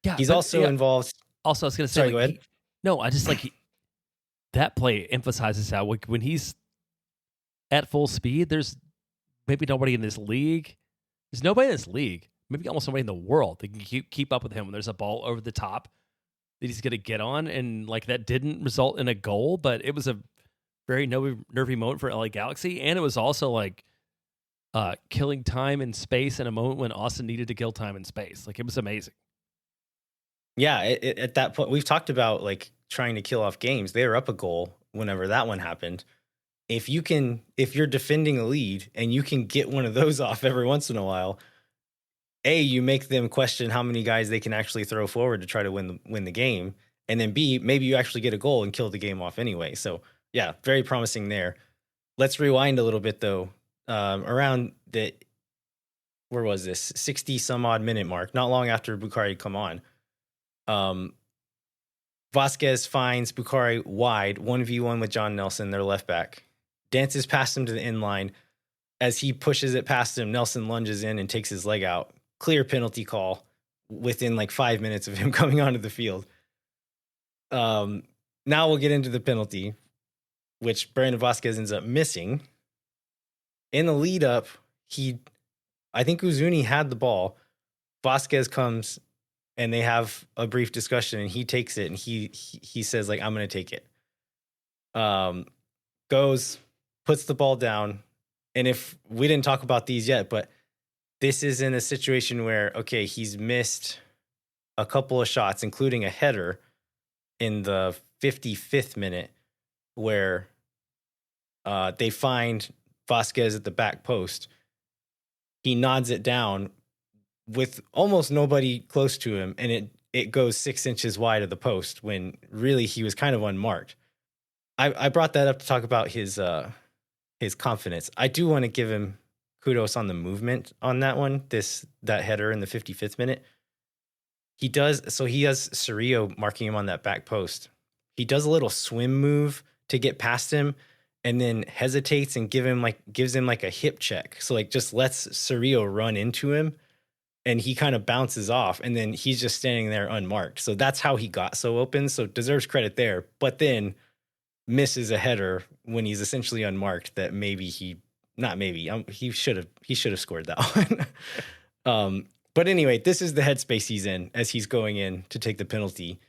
yeah, he's also involved. Also, I was going to say, sorry, go ahead. I just that play emphasizes how when he's at full speed, there's maybe nobody in this league. There's nobody in this league. Maybe almost nobody in the world that can keep up with him when there's a ball over the top that he's going to get on. And like that didn't result in a goal, but it was a very nervy moment for LA Galaxy. And it was also like killing time and space in a moment when Austin needed to kill time and space. Like, it was amazing. Yeah, at that point, we've talked about like trying to kill off games. They were up a goal whenever that one happened. If you're defending a lead and you can get one of those off every once in a while, A, you make them question how many guys they can actually throw forward to try to win the game. And then B, maybe you actually get a goal and kill the game off anyway. So yeah, very promising there. Let's rewind a little bit though. Around the, where was this? 60 some odd minute mark, not long after Bukhari had come on. Vazquez finds Bukhari wide, 1v1 with John Nelson, their left back. Dances past him to the end line. As he pushes it past him, Nelson lunges in and takes his leg out. Clear penalty call. within like 5 minutes of him coming onto the field. Now we'll get into the penalty, which Brandon Vazquez ends up missing. In the lead up, I think Uzuni had the ball. Vazquez comes and they have a brief discussion, and he takes it, and he says, like, I'm going to take it. Goes, puts the ball down. And if we didn't talk about these yet, but this is in a situation where, okay, he's missed a couple of shots, including a header in the 55th minute where they find Vazquez at the back post. He nods it down with almost nobody close to him, and it goes 6 inches wide of the post when really he was kind of unmarked. I brought that up to talk about his confidence. I do want to give him kudos on the movement on that one, that header in the 55th minute. He has Cerrillo marking him on that back post. He does a little swim move to get past him, and then hesitates and gives him like a hip check. So like just lets Cerrillo run into him, and he kind of bounces off, and then he's just standing there unmarked. So that's how he got so open. So deserves credit there. But then misses a header when he's essentially unmarked that he should have scored that one. But anyway, this is the headspace he's in as he's going in to take the penalty.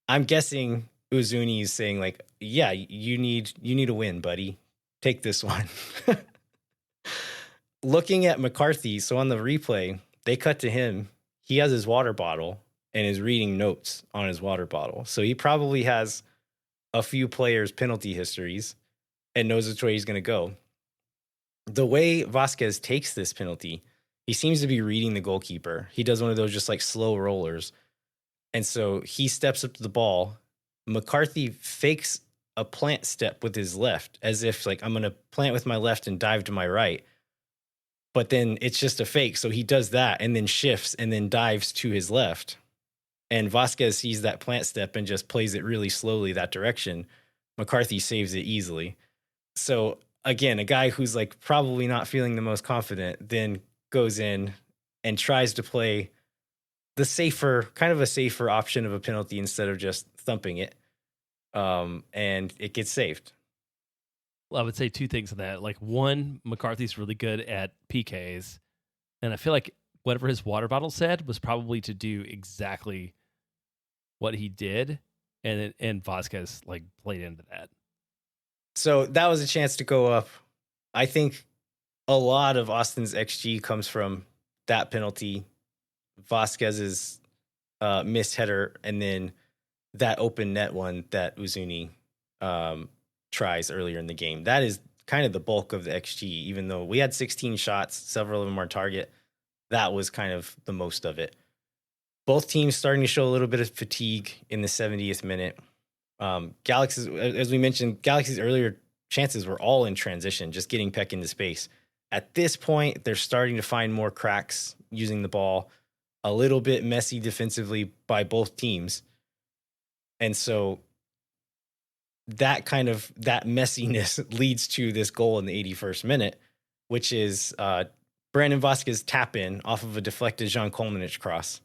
I'm guessing Uzuni is saying like, yeah, you need a win, buddy. Take this one. Looking at McCarthy, so on the replay, they cut to him. He has his water bottle and is reading notes on his water bottle. So he probably has a few players' penalty histories and knows which way he's going to go. The way Vazquez takes this penalty, he seems to be reading the goalkeeper. He does one of those just like slow rollers. And so he steps up to the ball. McCarthy fakes a plant step with his left, as if like, I'm going to plant with my left and dive to my right. But then it's just a fake. So he does that and then shifts and then dives to his left. And Vazquez sees that plant step and just plays it really slowly that direction. McCarthy saves it easily. So again, a guy who's like probably not feeling the most confident then goes in and tries to play the safer option of a penalty instead of just thumping it. And it gets saved. Well, I would say two things on that. Like, one, McCarthy's really good at PKs. And I feel like whatever his water bottle said was probably to do exactly what he did. And Vazquez like played into that. So that was a chance to go up. I think a lot of Austin's XG comes from that penalty, Vazquez's missed header, and then that open net one that Uzuni tries earlier in the game. That is kind of the bulk of the XG, even though we had 16 shots, several of them are target. That was kind of the most of it. Both teams starting to show a little bit of fatigue in the 70th minute. Galaxy's, as we mentioned, Galaxy's earlier chances were all in transition, just getting Peck into space. At this point, they're starting to find more cracks using the ball, a little bit messy defensively by both teams. And so that messiness leads to this goal in the 81st minute, which is Brandon Vazquez tap in off of a deflected Jean Kolmanich cross.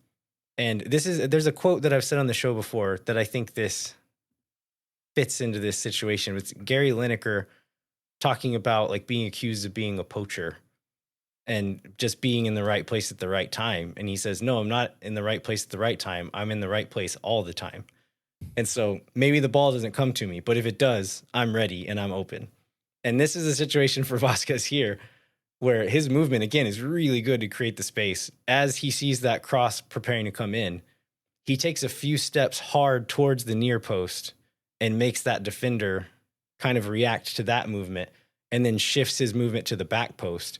And there's a quote that I've said on the show before that I think this fits into this situation with Gary Lineker talking about like being accused of being a poacher and just being in the right place at the right time. And he says, no, I'm not in the right place at the right time. I'm in the right place all the time. And so maybe the ball doesn't come to me, but if it does, I'm ready and I'm open. And this is a situation for Vazquez here where his movement, again, is really good to create the space. As he sees that cross preparing to come in, he takes a few steps hard towards the near post and makes that defender kind of react to that movement and then shifts his movement to the back post.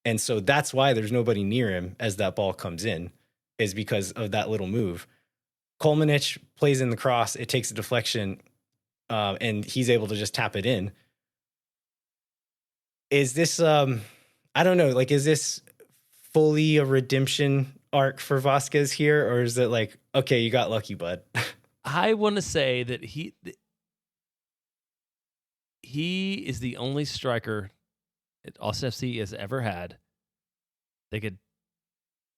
And so that's why there's nobody near him as that ball comes in, is because of that little move. Kolmanich plays in the cross. It takes a deflection, and he's able to just tap it in. Is this, I don't know, like, is this fully a redemption arc for Vazquez here? Or is it like, okay, you got lucky, bud? I want to say that he is the only striker that Austin FC has ever had. They could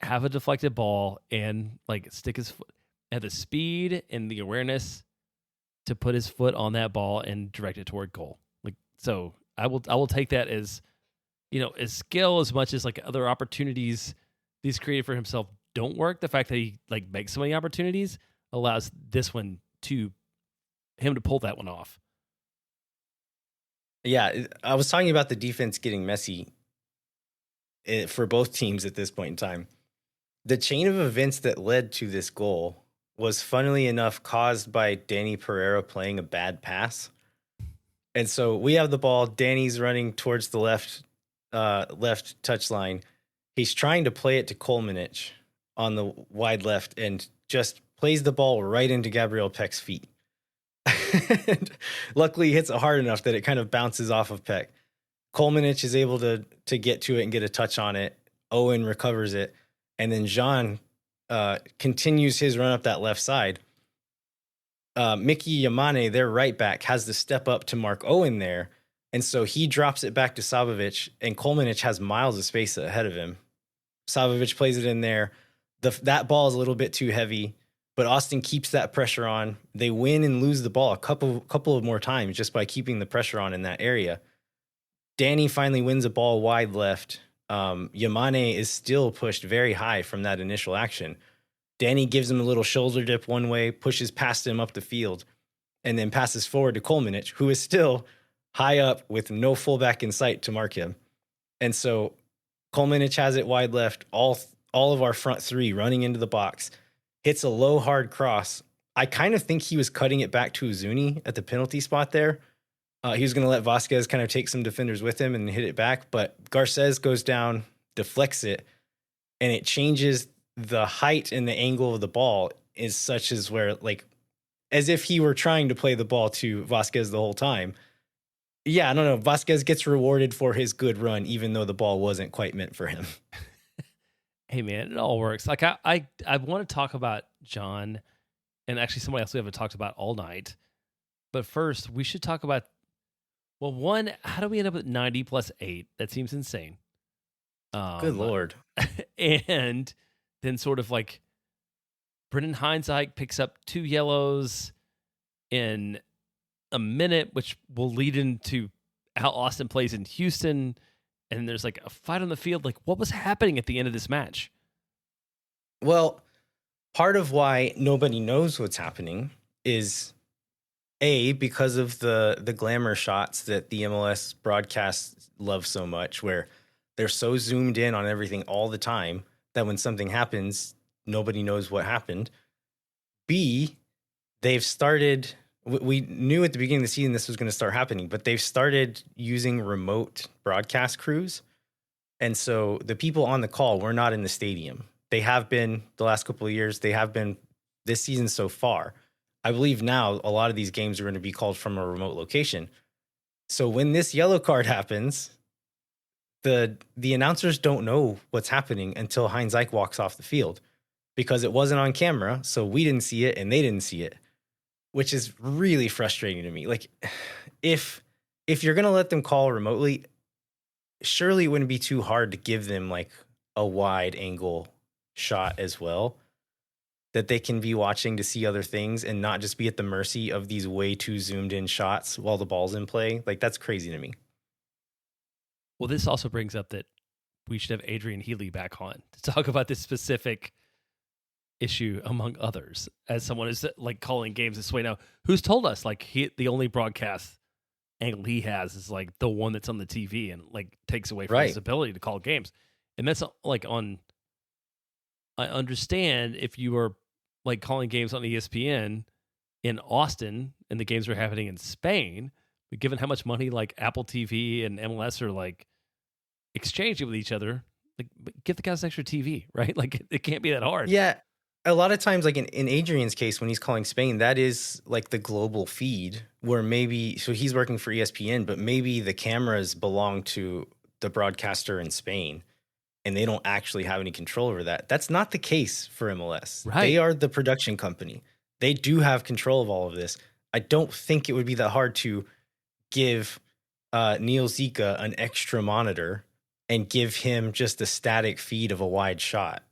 have a deflected ball and like stick his foot at the speed and the awareness to put his foot on that ball and direct it toward goal. Like, so I will take that as, as skill as much as like other opportunities he's created for himself don't work. The fact that he like makes so many opportunities allows this one to him to pull that one off. Yeah, I was talking about the defense getting messy for both teams at this point in time. The chain of events that led to this goal was, funnily enough, caused by Danny Pereira playing a bad pass. And so we have the ball. Danny's running towards the left touchline. He's trying to play it to Kolmanich on the wide left and just plays the ball right into Gabriel Peck's feet. And luckily, he hits it hard enough that it kind of bounces off of Peck. Kolmanich is able to get to it and get a touch on it. Owen recovers it. And then Jean continues his run up that left side. Mickey Yamane, their right back, has to step up to mark Owen there. And so he drops it back to Savovic, and Kolmanich has miles of space ahead of him. Savovic plays it in there. That ball is a little bit too heavy, but Austin keeps that pressure on. They win and lose the ball a couple of more times just by keeping the pressure on in that area. Danny finally wins a ball wide left. Yamane is still pushed very high from that initial action. Danny gives him a little shoulder dip one way, pushes past him up the field, and then passes forward to Kolmanich, who is still high up with no fullback in sight to mark him. And so Kolmanich has it wide left, all of our front three running into the box, hits a low, hard cross. I kind of think he was cutting it back to Uzuni at the penalty spot there. He was going to let Vazquez kind of take some defenders with him and hit it back, but Garces goes down, deflects it, and it changes the height and the angle of the ball is such as where, like, as if he were trying to play the ball to Vazquez the whole time. Yeah, I don't know. Vazquez gets rewarded for his good run, even though the ball wasn't quite meant for him. Hey, man, it all works. Like, I want to talk about John, and actually somebody else we haven't talked about all night. But first, we should talk about, well, one, how do we end up at 90 plus 8? That seems insane. Good Lord. And then sort of like Brendan Heinzike picks up 2 yellows in a minute, which will lead into how Austin plays in Houston. And there's like a fight on the field. Like, what was happening at the end of this match? Well, part of why nobody knows what's happening is because of the glamour shots that the MLS broadcasts love so much, where they're so zoomed in on everything all the time that when something happens, nobody knows what happened. B, they've started, we knew at the beginning of the season this was going to start happening, but they've started using remote broadcast crews. And so the people on the call were not in the stadium. They have been the last couple of years. They have been this season so far. I believe now a lot of these games are going to be called from a remote location. So when this yellow card happens, the announcers don't know what's happening until Heinzike walks off the field, because it wasn't on camera. So we didn't see it and they didn't see it, which is really frustrating to me. Like, if you're going to let them call remotely, surely it wouldn't be too hard to give them like a wide angle shot as well, that they can be watching to see other things and not just be at the mercy of these way too zoomed in shots while the ball's in play. Like, that's crazy to me. Well, this also brings up that we should have Adrian Healy back on to talk about this specific issue, among others, as someone is like calling games this way now, who's told us like the only broadcast angle he has is like the one that's on the TV and like takes away from his ability to call games. And that's like I understand if you were like calling games on ESPN in Austin and the games were happening in Spain, but given how much money like Apple TV and MLS are like exchanging with each other, like give the guys extra TV, right? Like it can't be that hard. Yeah. A lot of times, like in Adrian's case, when he's calling Spain, that is like the global feed where maybe, so he's working for ESPN, but maybe the cameras belong to the broadcaster in Spain and they don't actually have any control over that. That's not the case for MLS. Right. They are the production company. They do have control of all of this. I don't think it would be that hard to give Neil Zika an extra monitor and give him just a static feed of a wide shot.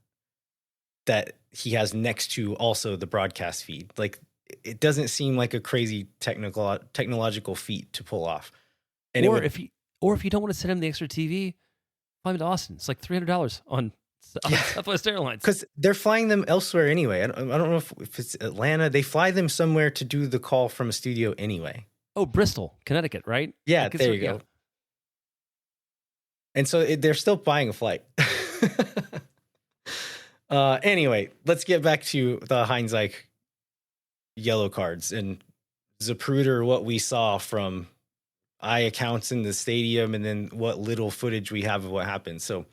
that he has next to also the broadcast feed. Like, it doesn't seem like a crazy technological feat to pull off. And if you don't want to send him the extra TV, fly him to Austin. It's like $300 on Southwest Airlines, because they're flying them elsewhere anyway. I don't know if it's Atlanta. They fly them somewhere to do the call from a studio anyway. Oh, Bristol, Connecticut, right? Yeah, there you go. And so they're still buying a flight. Anyway, let's get back to the Heinzike yellow cards and Zapruder, what we saw from eye accounts in the stadium, and then what little footage we have of what happened. So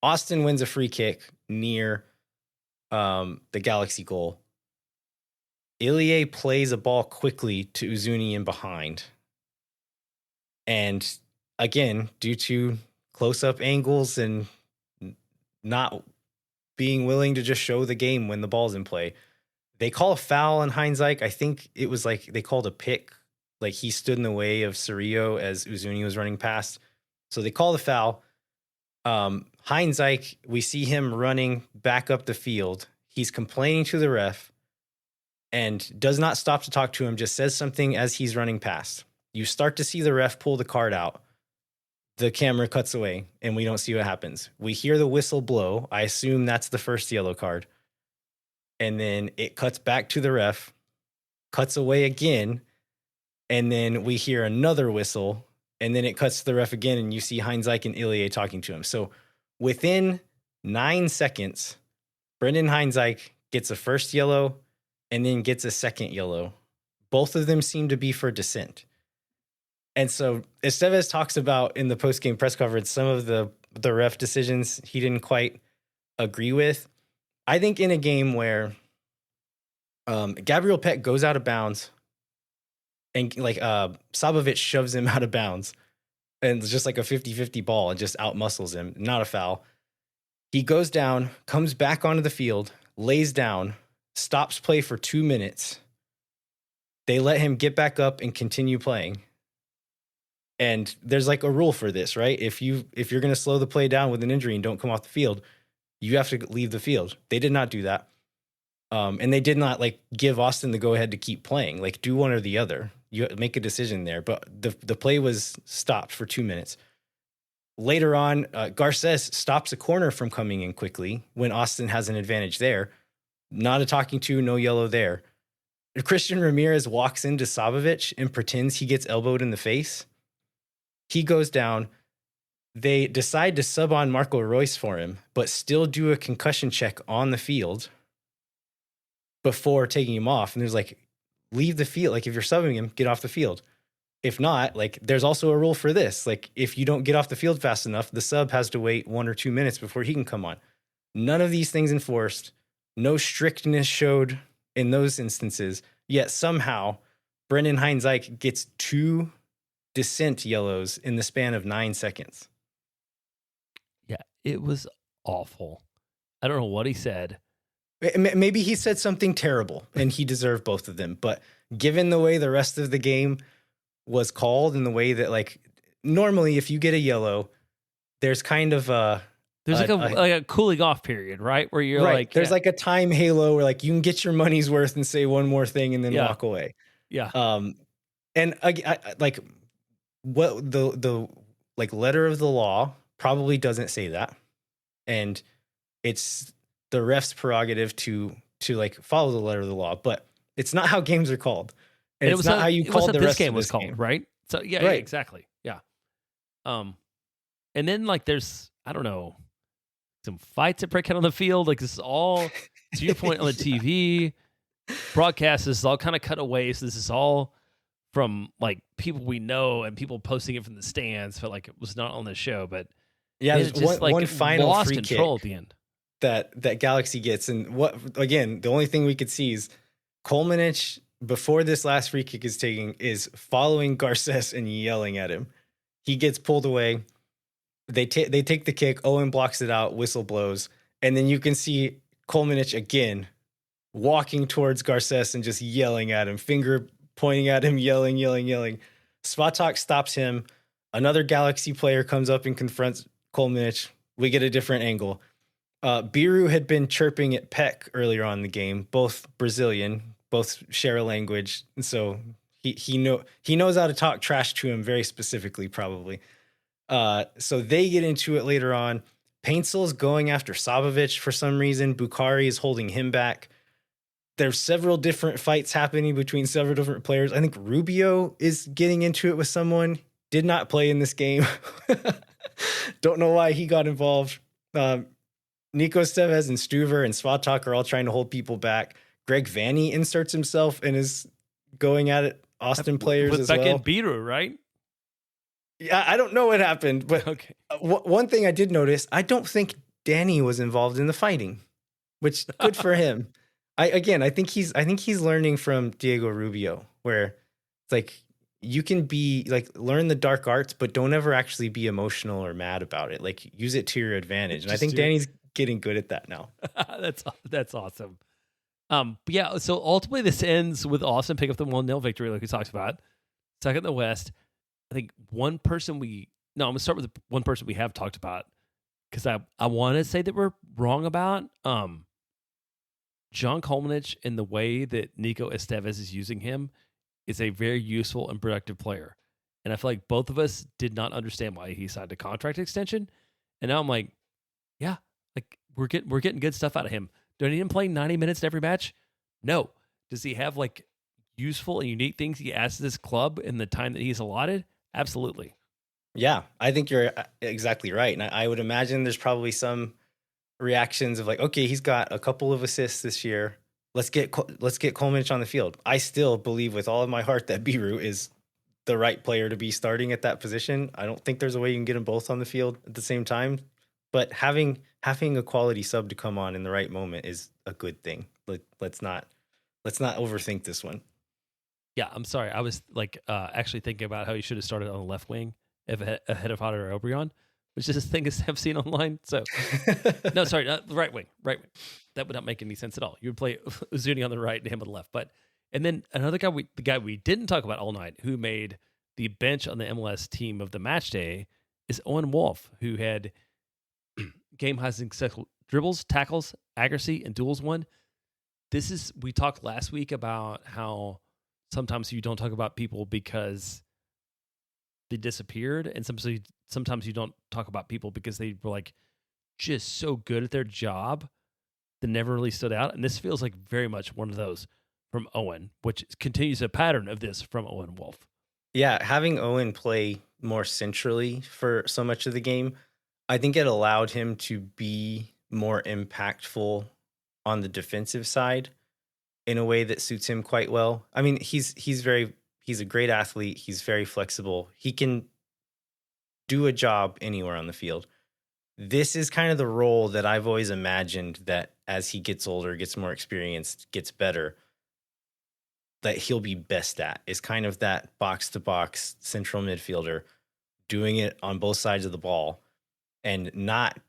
Austin wins a free kick near the Galaxy goal. Ilie plays a ball quickly to Uzuni in behind. And again, due to close-up angles and not being willing to just show the game when the ball's in play, they call a foul on Heinzike. I think it was like they called a pick. Like, he stood in the way of Cerrillo as Uzuni was running past. So they call the foul. Heinzike, we see him running back up the field. He's complaining to the ref and does not stop to talk to him, just says something as he's running past. You start to see the ref pull the card out. The camera cuts away, and we don't see what happens. We hear the whistle blow. I assume that's the first yellow card. And then it cuts back to the ref, cuts away again, and then we hear another whistle, and then it cuts to the ref again, and you see Heinzike and Ilie talking to him. So within 9 seconds, Brendan Heinzike gets a first yellow and then gets a second yellow. Both of them seem to be for dissent. And so Estevez talks about in the post-game press conference some of the ref decisions he didn't quite agree with. I think in a game where Gabriel Pec goes out of bounds and like Sabovic shoves him out of bounds, and it's just like a 50-50 ball and just outmuscles him, not a foul. He goes down, comes back onto the field, lays down, stops play for 2 minutes. They let him get back up and continue playing. And there's like a rule for this, right? If you're going to slow the play down with an injury and don't come off the field, you have to leave the field. They did not do that. And they did not like give Austin the go ahead to keep playing, like do one or the other. You make a decision there, but the play was stopped for 2 minutes. Later on, Garces stops a corner from coming in quickly when Austin has an advantage there. Not a talking to, no yellow there. Christian Ramirez walks into Sabovic and pretends he gets elbowed in the face. He goes down. They decide to sub on Marco Reus for him, but still do a concussion check on the field before taking him off. And there's like, leave the field. Like, if you're subbing him, get off the field. If not, like, there's also a rule for this. Like, if you don't get off the field fast enough, the sub has to wait 1 or 2 minutes before he can come on. None of these things enforced. No strictness showed in those instances. Yet somehow, Brendan Heinzike gets 2 dissent yellows in the span of 9 seconds. Yeah, it was awful. I don't know what he said. Maybe he said something terrible and he deserved both of them. But given the way the rest of the game was called and the way that, like, normally if you get a yellow, there's kind of there's a cooling off period, right? Where you're right, like, there's like a time halo where like you can get your money's worth and say one more thing and then walk away. Yeah. And I like what the like letter of the law probably doesn't say that, and it's the ref's prerogative to like follow the letter of the law, but it's not how games are called, and it's not how you call the rest of this game, right? So yeah, right. Yeah, exactly, yeah. And then like there's, I don't know, some fights that break out on the field. Like, this is all, to your point, on the TV broadcast, this is all kind of cut away. So this is all from like people we know and people posting it from the stands. Felt like it was not on the show, but yeah, there's just one final lost free control kick at the end that Galaxy gets. And what, again, the only thing we could see is Kolmanich, before this last free kick is taken, is following Garces and yelling at him. He gets pulled away. They take the kick. Owen blocks it out. Whistle blows. And then you can see Kolmanich again walking towards Garces and just yelling at him, finger pointing at him, yelling. Svatak stops him. Another Galaxy player comes up and confronts Kolmanich. We get a different angle. Biru had been chirping at Peck earlier on in the game, both Brazilian, both share a language, and so he knows how to talk trash to him very specifically, probably. So they get into it later on. Painsel's going after Sabovic for some reason. Bukhari is holding him back. There's several different fights happening between several different players. I think Rubio is getting into it with someone. Did not play in this game. Don't know why he got involved. Nico Estevez and Stuver and Svatak are all trying to hold people back. Greg Vanny inserts himself and is going at it. Austin players with as Beck well. and Biru, right? Yeah, I don't know what happened, but Okay. One thing I did notice, I don't think Danny was involved in the fighting, which good for him. I think he's learning from Diego Rubio, where it's like you can be like learn the dark arts, but don't ever actually be emotional or mad about it. Like use it to your advantage. And I think Danny's getting good at that now. That's awesome. But yeah, so ultimately this ends with Austin picking up the 1-0 victory, like we talked about. Second in the West. I think I'm going to start with the one person we have talked about, because I want to say that we're wrong about John Kolmanich, and the way that Nico Estevez is using him is a very useful and productive player. And I feel like both of us did not understand why he signed a contract extension. And now I'm like, yeah, like we're getting good stuff out of him. Do I need him playing 90 minutes in every match? No. Does he have like useful and unique things he adds to this club in the time that he's allotted? Absolutely. Yeah, I think you're exactly right. And I would imagine there's probably some reactions of like, okay, he's got a couple of assists this year. Let's get Kolmanich on the field. I still believe with all of my heart that Biru is the right player to be starting at that position. I don't think there's a way you can get them both on the field at the same time. But having a quality sub to come on in the right moment is a good thing. Let's not overthink this one. Yeah, I'm sorry. I was like actually thinking about how he should have started on the left wing ahead of Hodder or Obrion, which is a thing I've seen online. So no, sorry, not the right wing. That would not make any sense at all. You would play Uzuni on the right and him on the left. And then another guy, the guy we didn't talk about all night, who made the bench on the MLS team of the match day, is Owen Wolf, who had game high successful dribbles, tackles, accuracy, and duels won. We talked last week about how sometimes you don't talk about people because they disappeared, and sometimes you don't talk about people because they were like just so good at their job that never really stood out. And this feels like very much one of those from Owen, which continues a pattern of this from Owen Wolf. Yeah, having Owen play more centrally for so much of the game, I think it allowed him to be more impactful on the defensive side in a way that suits him quite well. I mean, he's a great athlete. He's very flexible. He can do a job anywhere on the field. This is kind of the role that I've always imagined that as he gets older, gets more experienced, gets better, that he'll be best at, is kind of that box-to-box central midfielder, doing it on both sides of the ball and not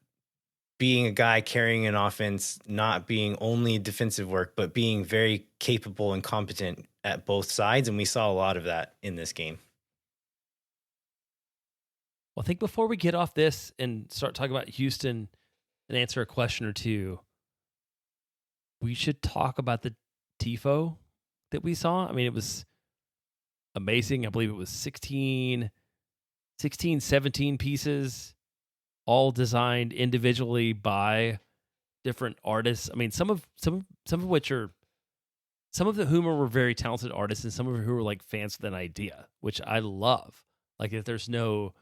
being a guy carrying an offense, not being only defensive work, but being very capable and competent at both sides. And we saw a lot of that in this game. Well, I think before we get off this and start talking about Houston and answer a question or two, we should talk about the TIFO that we saw. I mean, it was amazing. I believe it was 16, 17 pieces, all designed individually by different artists. I mean, some of whom were very talented artists, and some of who were like fans with an idea, which I love. Like, if there's no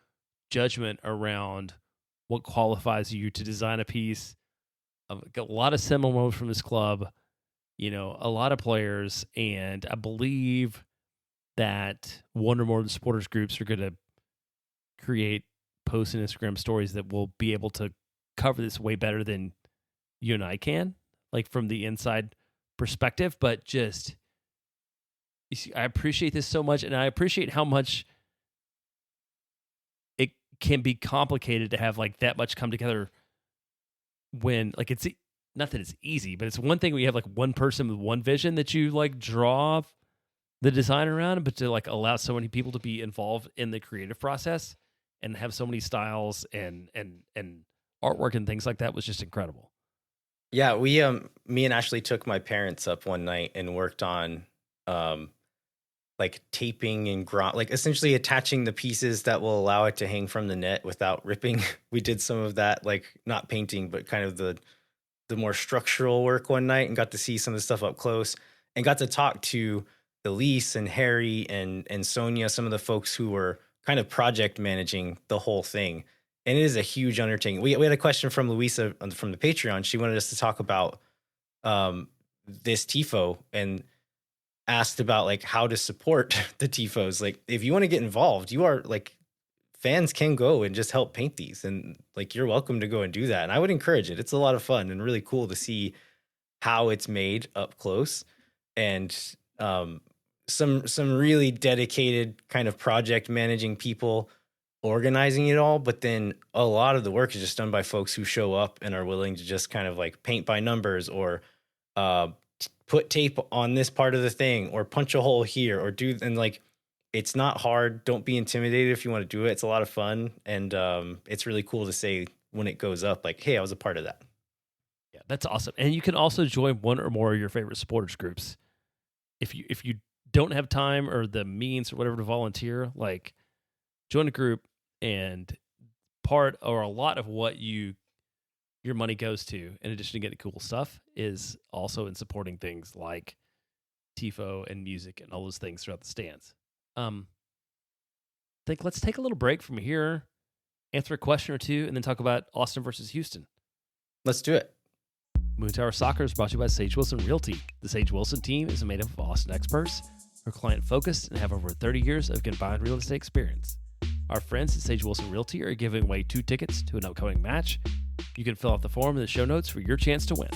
judgment around what qualifies you to design a piece. Got a lot of similar from this club, a lot of players, and I believe that one or more of the supporters groups are going to create posts and Instagram stories that will be able to cover this way better than you and I can, like from the inside perspective. But just, I appreciate this so much, and I appreciate how much it can be complicated to have like that much come together when like it's not that it's easy, but it's one thing when you have like one person with one vision that you like draw the design around, but to like allow so many people to be involved in the creative process and have so many styles and artwork and things like that was just incredible. Yeah, me and Ashley took my parents up one night and worked on um like taping and like essentially attaching the pieces that will allow it to hang from the net without ripping. We did some of that, like not painting, but kind of the more structural work one night, and got to see some of the stuff up close and got to talk to Elise and Harry and Sonia, some of the folks who were kind of project managing the whole thing. And it is a huge undertaking. We had a question from Louisa from the Patreon. She wanted us to talk about this TIFO and asked about like how to support the TIFOs. Like if you want to get involved, you are like fans can go and just help paint these, and like you're welcome to go and do that. And I would encourage it. It's a lot of fun and really cool to see how it's made up close, and some really dedicated kind of project managing people organizing it all. But then a lot of the work is just done by folks who show up and are willing to just kind of like paint by numbers, or uh, put tape on this part of the thing, or punch a hole here, or do, and like it's not hard. Don't be intimidated if you want to do it. It's a lot of fun, and it's really cool to say when it goes up, like, hey, I was a part of that. Yeah, that's awesome. And you can also join one or more of your favorite supporters groups. If you don't have time or the means or whatever to volunteer, like join a group, and part or a lot of what your money goes to, in addition to getting cool stuff, is also in supporting things like TIFO and music and all those things throughout the stands. Think let's take a little break from here, answer a question or two, and then talk about Austin versus Houston. Let's do it. Moon Tower Soccer is brought to you by Sage Wilson Realty. The Sage Wilson team is made up of Austin experts who are client-focused and have over 30 years of combined real estate experience. Our friends at Sage Wilson Realty are giving away 2 tickets to an upcoming match. You can fill out the form in the show notes for your chance to win.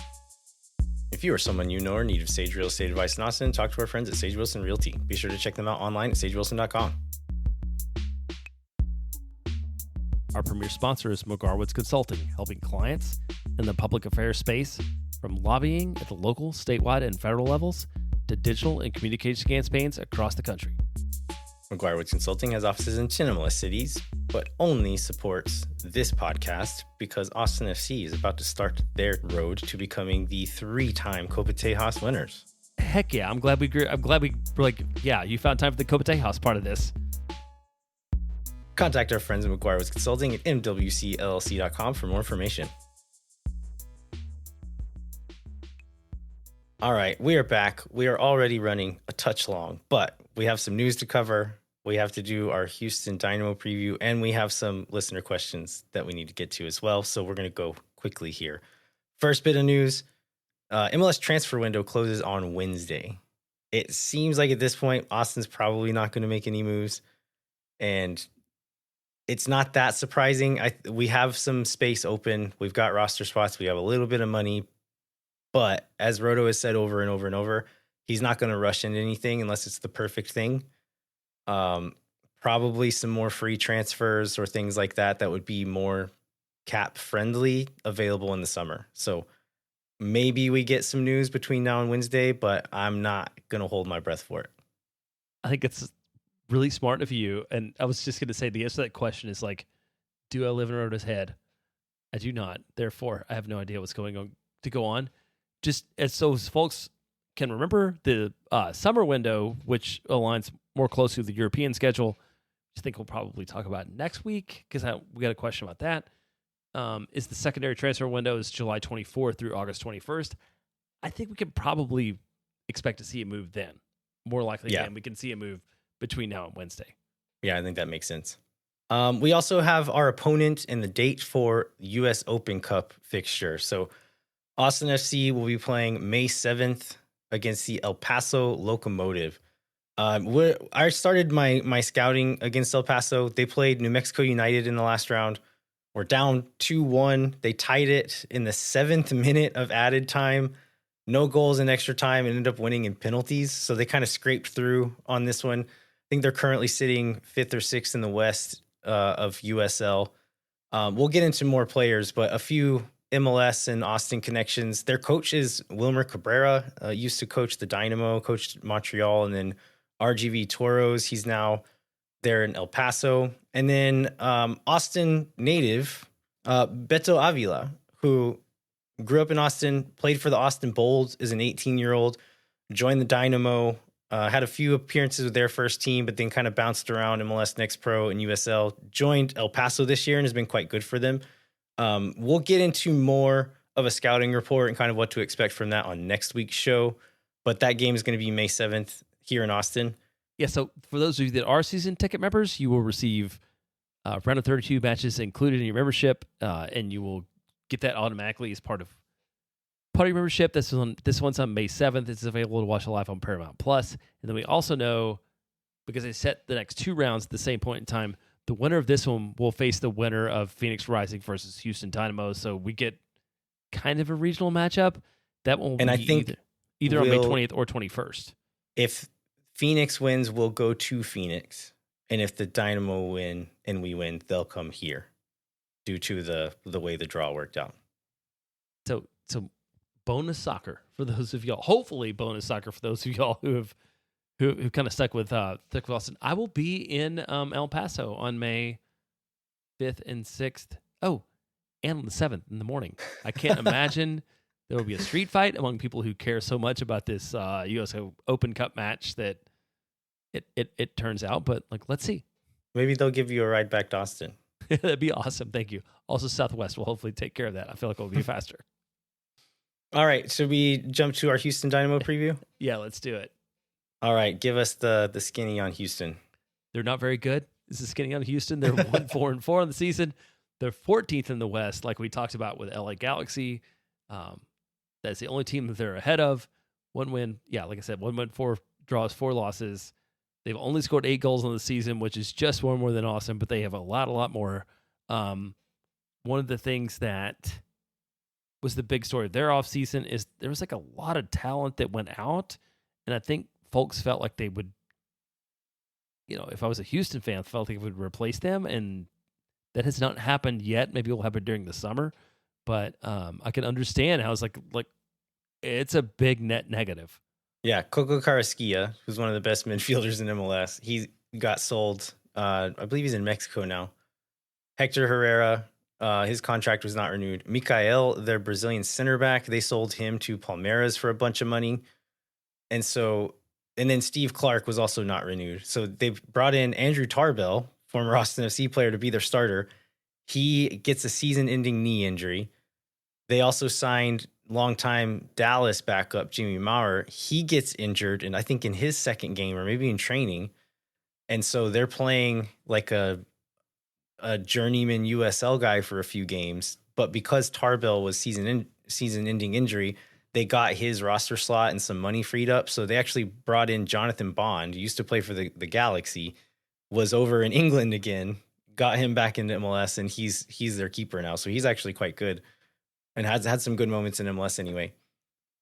If you or someone you know are in need of Sage real estate advice in Austin, talk to our friends at Sage Wilson Realty. Be sure to check them out online at sagewilson.com. Our premier sponsor is McGarwood's Consulting, helping clients in the public affairs space, from lobbying at the local, statewide, and federal levels to digital and communication campaigns across the country. McGuirewood Consulting has offices in 10 MLS cities, but only supports this podcast because Austin FC is about to start their road to becoming the 3-time Copa Tejas winners. Heck yeah! I'm glad we were like, yeah, you found time for the Copa Tejas part of this. Contact our friends at McGuirewood Consulting at mwcllc.com for more information. All right, we are back. We are already running a touch long, but we have some news to cover. We have to do our Houston Dynamo preview, and we have some listener questions that we need to get to as well. So we're going to go quickly here. First bit of news, MLS transfer window closes on Wednesday. It seems like at this point, Austin's probably not going to make any moves, and it's not that surprising. We have some space open. We've got roster spots. We have a little bit of money. But as Roto has said over and over and over, he's not going to rush into anything unless it's the perfect thing. Probably some more free transfers or things like that would be more cap friendly available in the summer. So maybe we get some news between now and Wednesday, but I'm not going to hold my breath for it. I think it's really smart of you. And I was just going to say the answer to that question is like, do I live in Roto's head? I do not. Therefore, I have no idea what's going on to go on. Just as so folks can remember, the summer window, which aligns more closely with the European schedule, which I think we'll probably talk about next week because we got a question about that, is the secondary transfer window is July 24th through August 21st. I think we can probably expect to see a move then. More likely than we can see a move between now and Wednesday. Yeah, I think that makes sense. We also have our opponent and the date for U.S. Open Cup fixture. So Austin FC will be playing May 7th against the El Paso Locomotive. I started my scouting against El Paso. They played New Mexico United in the last round. We're down 2-1. They tied it in the 7th minute of added time. No goals in extra time, and ended up winning in penalties. So they kind of scraped through on this one. I think they're currently sitting 5th or 6th in the West of USL. We'll get into more players, but a few MLS and Austin connections. Their coach is Wilmer Cabrera, used to coach the Dynamo, coached Montreal, and then RGV Toros. He's now there in El Paso. And then Austin native Beto Avila, who grew up in Austin, played for the Austin Bulls as an 18-year-old, joined the Dynamo, had a few appearances with their first team, but then kind of bounced around MLS Next Pro and USL, joined El Paso this year and has been quite good for them. We'll get into more of a scouting report and kind of what to expect from that on next week's show. But that game is going to be May 7th here in Austin. Yeah, so for those of you that are season ticket members, you will receive round of 32 matches included in your membership, and you will get that automatically as part of your membership. This one's on May 7th. It's available to watch live on Paramount Plus. And then we also know, because they set the next 2 rounds at the same point in time, the winner of this one will face the winner of Phoenix Rising versus Houston Dynamo. So we get kind of a regional matchup. That one will And be I think either on May 20th or 21st. If Phoenix wins, we'll go to Phoenix. And if the Dynamo win and we win, they'll come here due to the way the draw worked out. So bonus soccer for those of y'all. Hopefully bonus soccer for those of y'all who kind of stuck with Austin. I will be in El Paso on May 5th and 6th. Oh, and on the 7th in the morning. I can't imagine there will be a street fight among people who care so much about this U.S. Open Cup match that it turns out. But let's see. Maybe they'll give you a ride back to Austin. That'd be awesome. Thank you. Also, Southwest will hopefully take care of that. I feel like it'll be faster. All right. Should we jump to our Houston Dynamo preview? Yeah, let's do it. All right. Give us the skinny on Houston. They're not very good. This is skinny on Houston. They're 1-4-4 on the season. They're 14th in the West, like we talked about with LA Galaxy. That's the only team that they're ahead of. 1 win. Yeah, like I said, 1 win, 4 draws, 4 losses. They've only scored 8 goals on the season, which is just 1 more than Austin, but they have a lot more. One of the things that was the big story of their offseason is there was a lot of talent that went out, and I think folks felt like they would, if I was a Houston fan, felt like it would replace them, and that has not happened yet. Maybe it will happen during the summer, but I can understand how it's like it's a big net negative. Yeah, Coco Carrasquilla, who's one of the best midfielders in MLS, he got sold. I believe he's in Mexico now. Hector Herrera, his contract was not renewed. Mikael, their Brazilian center back, they sold him to Palmeiras for a bunch of money. And then Steve Clark was also not renewed. So they brought in Andrew Tarbell, former Austin FC player, to be their starter. He gets a season-ending knee injury. They also signed longtime Dallas backup Jimmy Maurer. He gets injured, and I think in his second game or maybe in training. And so they're playing like a journeyman USL guy for a few games. But because Tarbell was season-ending injury, they got his roster slot and some money freed up. So they actually brought in Jonathan Bond, who used to play for the Galaxy, was over in England again, got him back into MLS, and he's their keeper now. So he's actually quite good and has had some good moments in MLS anyway.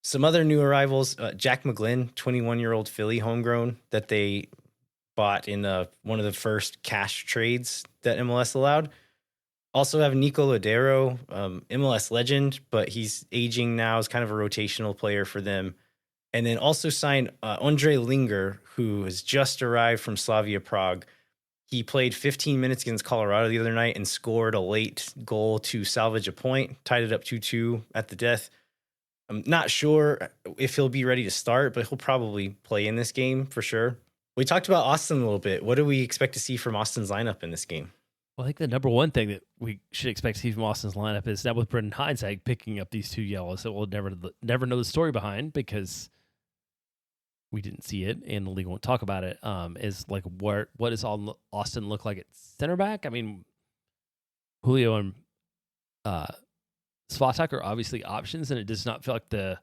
Some other new arrivals, Jack McGlynn, 21-year-old Philly homegrown that they bought in one of the first cash trades that MLS allowed. Also have Nico Lodero, MLS legend, but he's aging now, is kind of a rotational player for them. And then also signed Andre Linger, who has just arrived from Slavia Prague. He played 15 minutes against Colorado the other night and scored a late goal to salvage a point, tied it up 2-2 at the death. I'm not sure if he'll be ready to start, but he'll probably play in this game for sure. We talked about Austin a little bit. What do we expect to see from Austin's lineup in this game? Well, I think the number one thing that we should expect to see from Austin's lineup is that with Brendan Hindsight picking up these 2 yellows that we'll never know the story behind because we didn't see it and the league won't talk about it, is what does Austin look like at center back? I mean, Julio and Svatak are obviously options, and it does not feel like the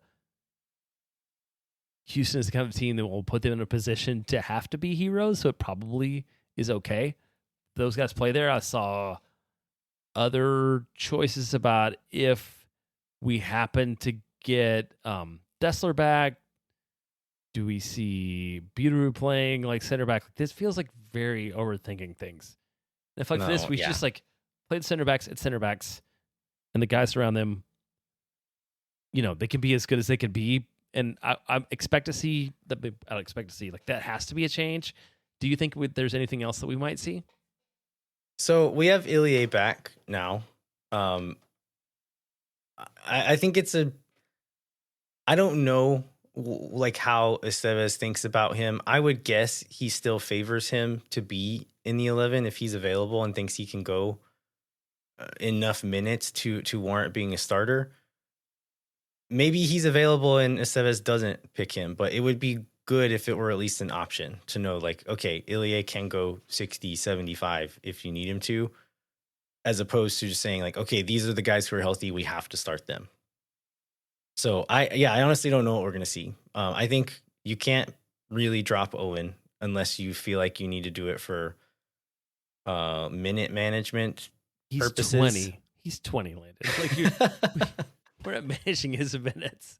Houston is the kind of team that will put them in a position to have to be heroes, so it probably is okay. Those guys play there. I saw other choices about if we happen to get Dessler back, do we see Biru playing like center back? This feels like very overthinking things. If this, we just play the center backs at center backs, and the guys around them, they can be as good as they can be. And I expect to see that. I expect to see that has to be a change. Do you think there's anything else that we might see? So we have Ilie back now. I think it's a. I don't know like how Estevez thinks about him. I would guess he still favors him to be in the 11 if he's available and thinks he can go enough minutes to warrant being a starter. Maybe he's available and Estevez doesn't pick him, but it would be good if it were at least an option to know, like, okay, Ilie can go 60, 75 if you need him to, as opposed to just saying, like, okay, these are the guys who are healthy. We have to start them. So I honestly don't know what we're going to see. I think you can't really drop Owen unless you feel like you need to do it for minute management He's purposes. 20. He's 20, Landon. Like we're not managing his minutes,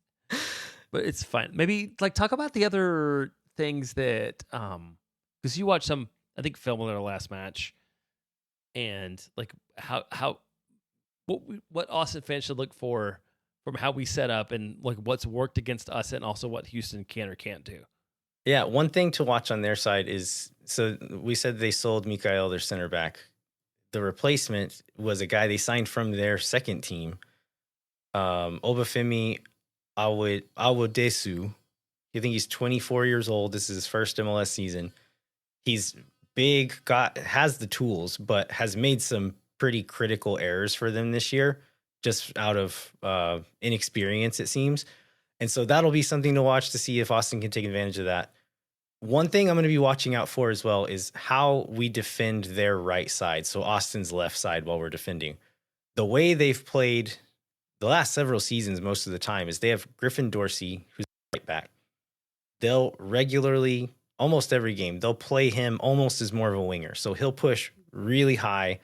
but it's fine. Maybe like talk about the other things that because you watched some, I think, film of their last match, and like how what Austin fans should look for from how we set up and like what's worked against us and also what Houston can or can't do. Yeah, one thing to watch on their side is, so we said they sold Mikael, their center back. The replacement was a guy they signed from their second team, Obafemi Awodesu. I think he's 24 years old. This is his first MLS season. He's big, has the tools, but has made some pretty critical errors for them this year, just out of inexperience, it seems. And so that'll be something to watch to see if Austin can take advantage of that. One thing I'm going to be watching out for as well is how we defend their right side. So Austin's left side while we're defending. The way they've played the last several seasons most of the time is they have Griffin Dorsey, who's right back. They'll regularly, almost every game, they'll play him almost as more of a winger. So he'll push really high.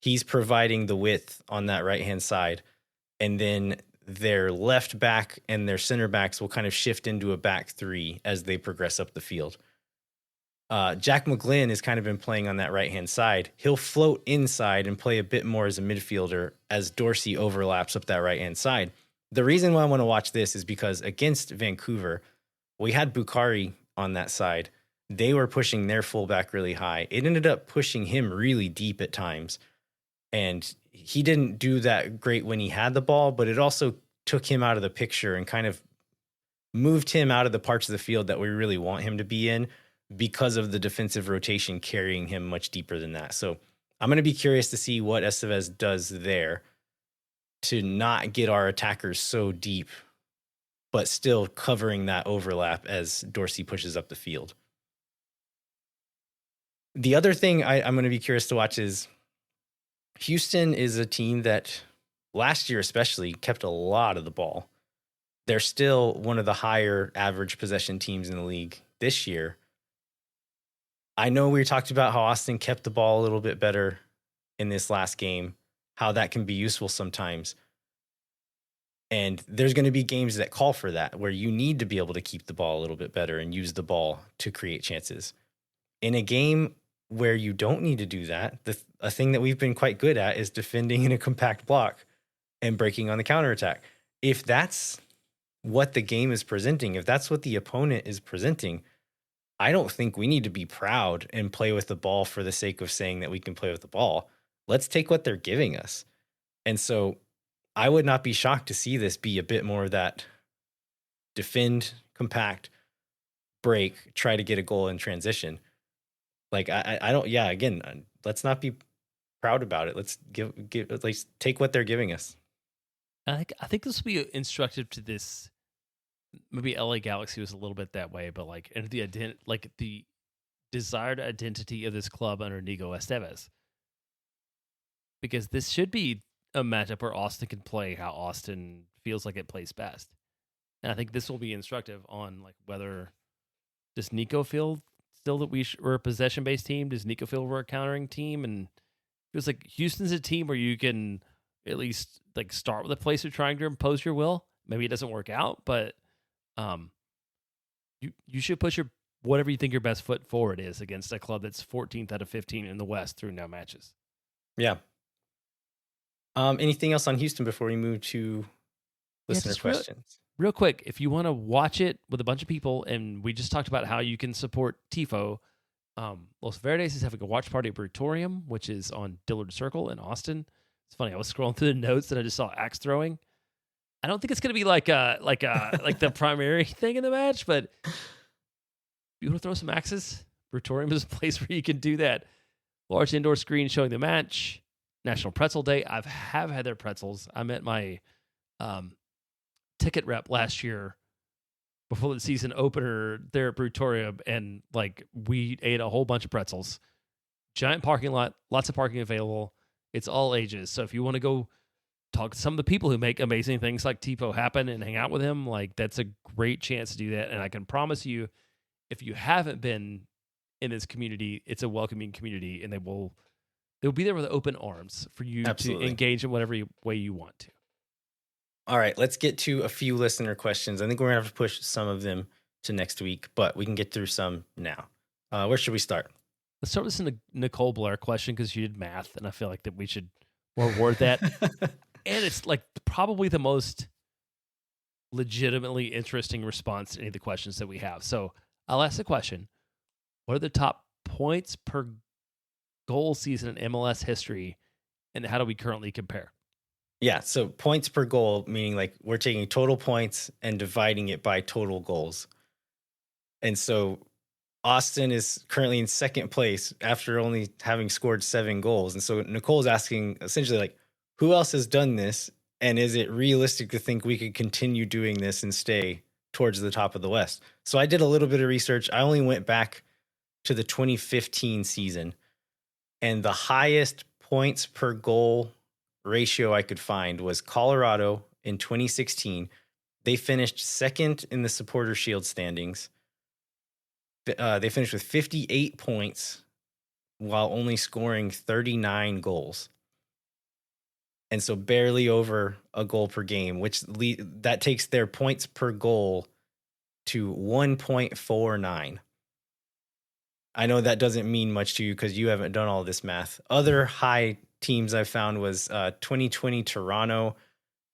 He's providing the width on that right-hand side. And then their left back and their center backs will kind of shift into a back three as they progress up the field. Jack McGlynn has kind of been playing on that right-hand side. He'll float inside and play a bit more as a midfielder as Dorsey overlaps up that right-hand side. The reason why I want to watch this is because against Vancouver, we had Bukhari on that side. They were pushing their fullback really high. It ended up pushing him really deep at times. And he didn't do that great when he had the ball, but it also took him out of the picture and kind of moved him out of the parts of the field that we really want him to be in because of the defensive rotation carrying him much deeper than that. So I'm going to be curious to see what Estevez does there to not get our attackers so deep, but still covering that overlap as Dorsey pushes up the field. The other thing I'm going to be curious to watch is Houston is a team that last year especially kept a lot of the ball. They're still one of the higher average possession teams in the league this year. I know we talked about how Austin kept the ball a little bit better in this last game, how that can be useful sometimes. And there's going to be games that call for that, where you need to be able to keep the ball a little bit better and use the ball to create chances. In a game where you don't need to do that, a thing that we've been quite good at is defending in a compact block and breaking on the counterattack. If that's what the game is presenting, if that's what the opponent is presenting, I don't think we need to be proud and play with the ball for the sake of saying that we can play with the ball. Let's take what they're giving us. And so I would not be shocked to see this be a bit more of that defend, compact, break, try to get a goal in transition. Like I don't, yeah, again, let's not be proud about it. Let's let's take what they're giving us. I think this will be instructive to this. Maybe LA Galaxy was a little bit that way, but like and the desired identity of this club under Nico Estevez. Because this should be a matchup where Austin can play how Austin feels like it plays best. And I think this will be instructive on like whether does Nico feel still that we're a possession-based team? Does Nico feel we're a countering team? And it feels like Houston's a team where you can at least like start with a place of trying to impose your will. Maybe it doesn't work out, but you should push your whatever you think your best foot forward is against a club that's 14th out of 15 in the West through now matches. Yeah. Anything else on Houston before we move to listener questions? Real quick, if you want to watch it with a bunch of people, and we just talked about how you can support TIFO, Los Verdes is having a watch party at Brutorium, which is on Dillard Circle in Austin. It's funny, I was scrolling through the notes and I just saw axe throwing. I don't think it's going to be like the primary thing in the match, but you want to throw some axes? Brutorium is a place where you can do that. Large indoor screen showing the match. National Pretzel Day. I have had their pretzels. I met my ticket rep last year before the season opener there at Brutorium, and like we ate a whole bunch of pretzels. Giant parking lot, lots of parking available. It's all ages. So if you want to go talk to some of the people who make amazing things like Tipo happen and hang out with him, like that's a great chance to do that. And I can promise you, if you haven't been in this community, it's a welcoming community, and they'll be there with open arms for you to engage in whatever way you want to. All right, let's get to a few listener questions. I think we're going to have to push some of them to next week, but we can get through some now. Where should we start? Let's start with the Nicole Blair question, because you did math, and I feel like that we should reward that. And it's like probably the most legitimately interesting response to any of the questions that we have. So I'll ask the question: what are the top points per goal season in MLS history, and how do we currently compare? Yeah, so points per goal, meaning like we're taking total points and dividing it by total goals. And so Austin is currently in second place after only having scored 7 goals. And so Nicole's asking essentially like, who else has done this? And is it realistic to think we could continue doing this and stay towards the top of the West? So I did a little bit of research. I only went back to the 2015 season, and the highest points per goal ratio I could find was Colorado in 2016. They finished second in the Supporter Shield standings. They finished with 58 points while only scoring 39 goals. And so barely over a goal per game, which that takes their points per goal to 1.49. I know that doesn't mean much to you because you haven't done all this math. Other high teams I found was 2020 Toronto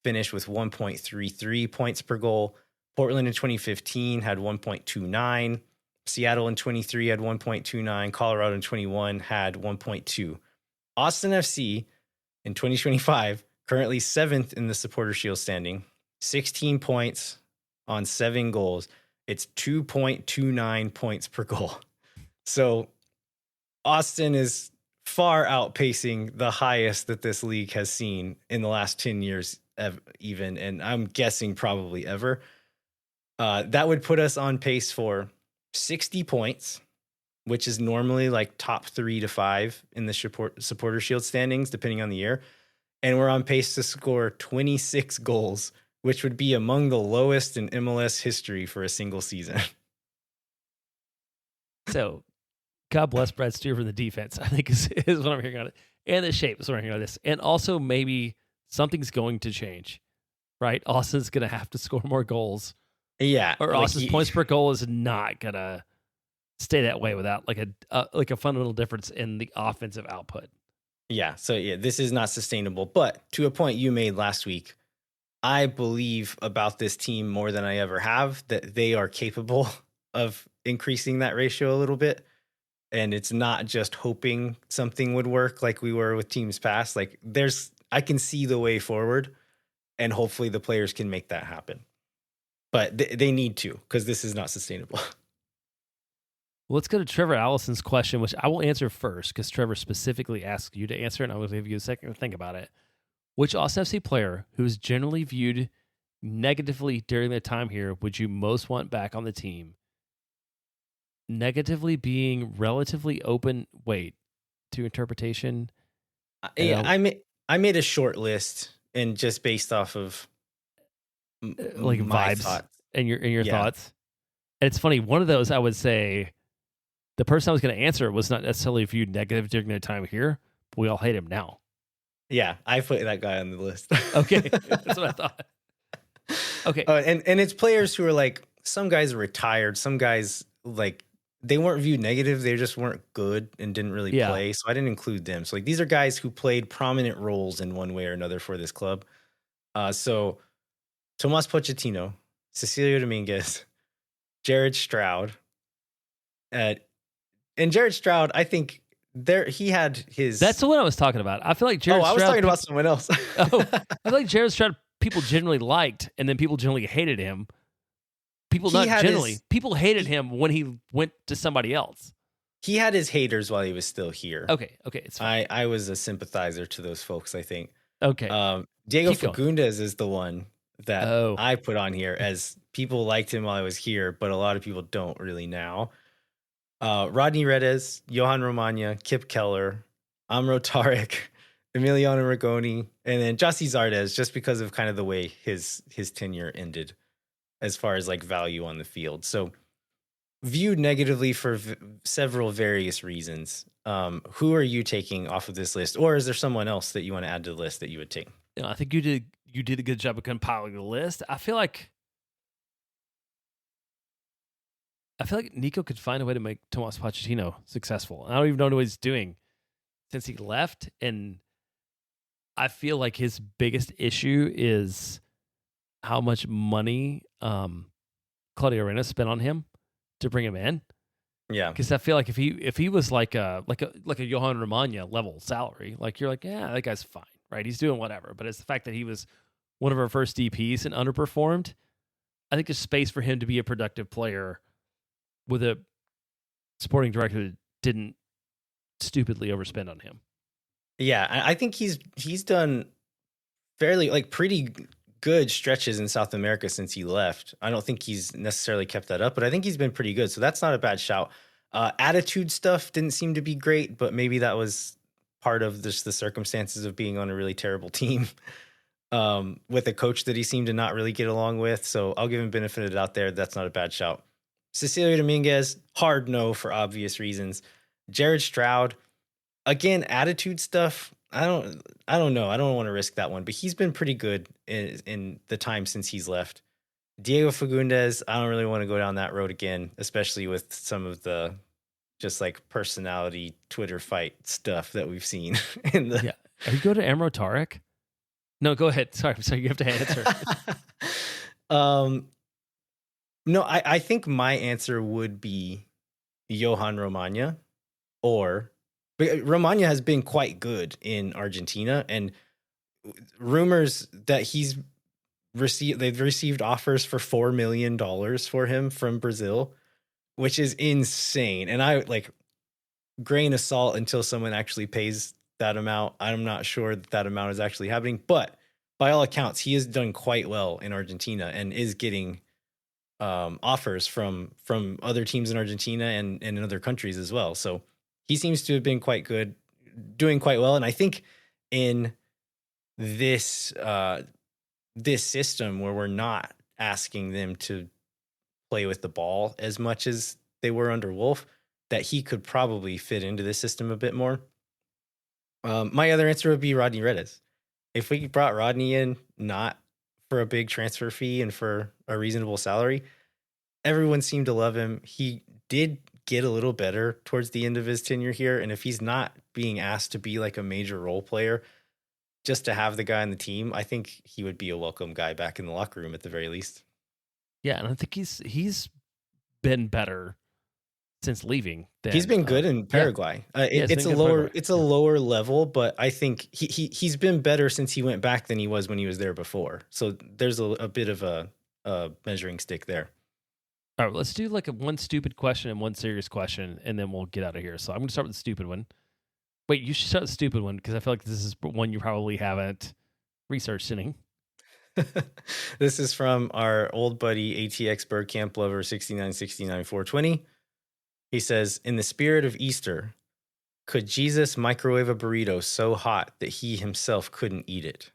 finished with 1.33 points per goal. Portland in 2015 had 1.29. Seattle in 23 had 1.29. Colorado in 21 had 1.2. Austin FC in 2025, currently 7th in the Supporter Shield standing, 16 points on 7 goals. It's 2.29 points per goal. So Austin is far outpacing the highest that this league has seen in the last 10 years, even, and I'm guessing probably ever. That would put us on pace for 60 points, which is normally like top 3 to 5 in the Supporter Shield standings, depending on the year. And we're on pace to score 26 goals, which would be among the lowest in MLS history for a single season. So, God bless Brad Stewart for the defense, I think is what I'm hearing on it. And the shape is what I'm hearing on this. And also maybe something's going to change, right? Austin's going to have to score more goals. Yeah. Or Austin's points per goal is not going to stay that way without like a fundamental difference in the offensive output. Yeah. So yeah, this is not sustainable. But to a point you made last week, I believe about this team more than I ever have, that they are capable of increasing that ratio a little bit. And it's not just hoping something would work like we were with teams past. Like I can see the way forward, and hopefully the players can make that happen. But they need to, because this is not sustainable. Well, let's go to Trevor Allison's question, which I will answer first, because Trevor specifically asked you to answer, and I will give you a second to think about it. Which Austin FC player who is generally viewed negatively during their time here would you most want back on the team? Negatively being relatively open, to interpretation? Yeah, I made a short list, and just based off of like my vibes thoughts. and your thoughts. And it's funny, one of those I would say the person I was going to answer was not necessarily viewed negative during their time here, but we all hate him now. Yeah, I put that guy on the list. Okay, that's what I thought. Okay. And it's players who are like, some guys are retired, some guys like they weren't viewed negative, they just weren't good and didn't really play, so I didn't include them. So like these are guys who played prominent roles in one way or another for this club. So Tomas Pochettino, Cecilio Dominguez, Jared Stroud. And Jared Stroud, I think he had his... That's the one I was talking about. I feel like Jared Stroud... I was talking about someone else. I feel like Jared Stroud people generally liked, and then people generally hated him. People hated him when he went to somebody else. He had his haters while he was still here. Okay, it's fine. I was a sympathizer to those folks, I think. Okay. Diego Keep going. Fagundes is the one that I put on here, as people liked him while I was here, but a lot of people don't really now. Rodney Redes, Johan Romagna, Kip Keller, Amro Tarek, Emiliano Rigoni, and then Jussi Zardes, just because of kind of the way his tenure ended as far as like value on the field. So viewed negatively for several various reasons. Who are you taking off of this list, or is there someone else that you want to add to the list that you would take? I think you did a good job of compiling the list. I feel like Nico could find a way to make Tomas Pochettino successful. I don't even know what he's doing since he left, and I feel like his biggest issue is how much money Claudio Reyna spent on him to bring him in. Yeah, because I feel like if he was like a Johan Romagna level salary, like you're like, yeah, that guy's fine, right? He's doing whatever. But it's the fact that he was one of our first DPs and underperformed. I think there's space for him to be a productive player with a sporting director that didn't stupidly overspend on him. Yeah, I think he's done fairly pretty good stretches in South America since he left. I don't think he's necessarily kept that up, but I think he's been pretty good. So that's not a bad shout. Attitude stuff didn't seem to be great, but maybe that was part of just the circumstances of being on a really terrible team with a coach that he seemed to not really get along with. So I'll give him benefit of the doubt there. That's not a bad shout. Cecilio Dominguez, hard no for obvious reasons. Jared Stroud, again, attitude stuff. I don't know. I don't want to risk that one, but he's been pretty good in the time since he's left. Diego Fagundes, I don't really want to go down that road again, especially with some of the just like personality Twitter fight stuff that we've seen in the. Yeah. Are you go to Amro Tarek? No, go ahead. Sorry, you have to answer. No, I think my answer would be Johan Romagna, but Romagna has been quite good in Argentina, and rumors that they've received offers for $4 million for him from Brazil, which is insane. And I grain of salt until someone actually pays that amount. I'm not sure that amount is actually happening, but by all accounts, he has done quite well in Argentina and is getting offers from other teams in Argentina and in other countries as well. So he seems to have been quite good, doing quite well. And I think in this system where we're not asking them to play with the ball as much as they were under Wolf, that he could probably fit into the system a bit more. My other answer would be Rodney Redes. If we brought Rodney in, not for a big transfer fee and for a reasonable salary, everyone seemed to love him. He did get a little better towards the end of his tenure here. And if he's not being asked to be like a major role player, just to have the guy on the team, I think he would be a welcome guy back in the locker room at the very least. Yeah, and I think he's been better since leaving. He's been good in Paraguay. Yeah. It's a lower level, but I think he's been better since he went back than he was when he was there before. So there's a bit of a measuring stick there. All right, let's do like one stupid question and one serious question, and then we'll get out of here. So I'm going to start with the stupid one. Wait, you should start with the stupid one because I feel like this is one you probably haven't researched any. This is from our old buddy ATX Birdcamp Lover 6969-420. He says, in the spirit of Easter, could Jesus microwave a burrito so hot that he himself couldn't eat it?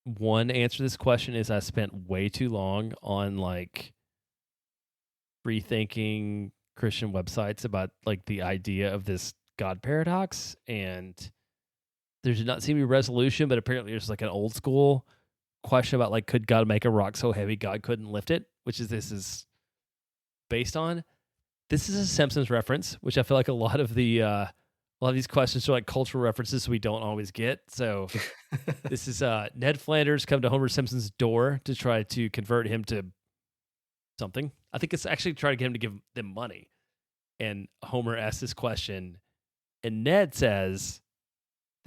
One answer to this question is I spent way too long on like rethinking Christian websites about like the idea of this God paradox, and there did not seem to be a resolution, but apparently there's like an old school question about like, could God make a rock so heavy God couldn't lift it, which is this is based on. This is a Simpsons reference, which I feel like a lot of these questions are like cultural references we don't always get. So this is Ned Flanders come to Homer Simpson's door to try to convert him to something. I think it's actually trying to get him to give them money. And Homer asks this question, and Ned says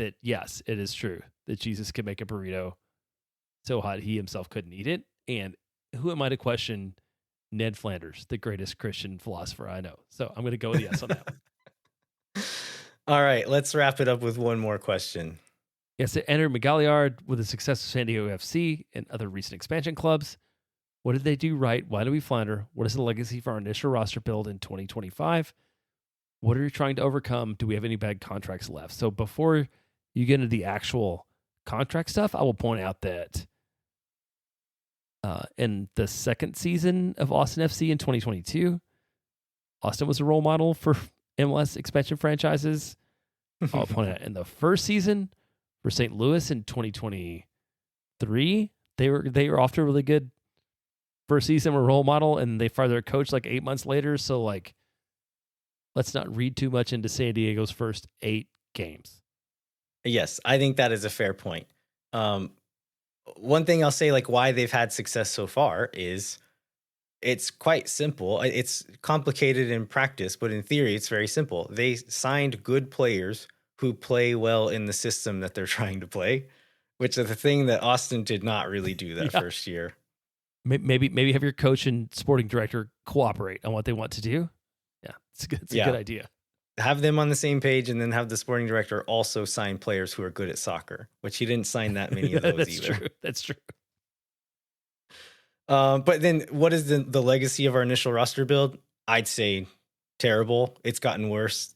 that, yes, it is true that Jesus could make a burrito so hot he himself couldn't eat it. And who am I to question Ned Flanders, the greatest Christian philosopher I know? So I'm going to go with yes on that one. All right, let's wrap it up with one more question. Yes, it entered McGalliard with the success of San Diego FC and other recent expansion clubs. What did they do right? Why do we flounder? What is the legacy for our initial roster build in 2025? What are you trying to overcome? Do we have any bad contracts left? So before you get into the actual contract stuff, I will point out that in the second season of Austin FC in 2022, Austin was a role model for MLS expansion franchises. I'll point out in the first season for St. Louis in 2023, they were off to a really good first season, were a role model, and they fired their coach like 8 months later. So like, let's not read too much into San Diego's first 8 games. Yes, I think that is a fair point. One thing I'll say, like why they've had success so far is it's quite simple. It's complicated in practice, but in theory, it's very simple. They signed good players who play well in the system that they're trying to play, which is the thing that Austin did not really do that first year. Maybe have your coach and sporting director cooperate on what they want to do. Yeah, it's a good idea. Have them on the same page, and then have the sporting director also sign players who are good at soccer, which he didn't sign that many of those either. That's true. But then what is the legacy of our initial roster build? I'd say terrible. It's gotten worse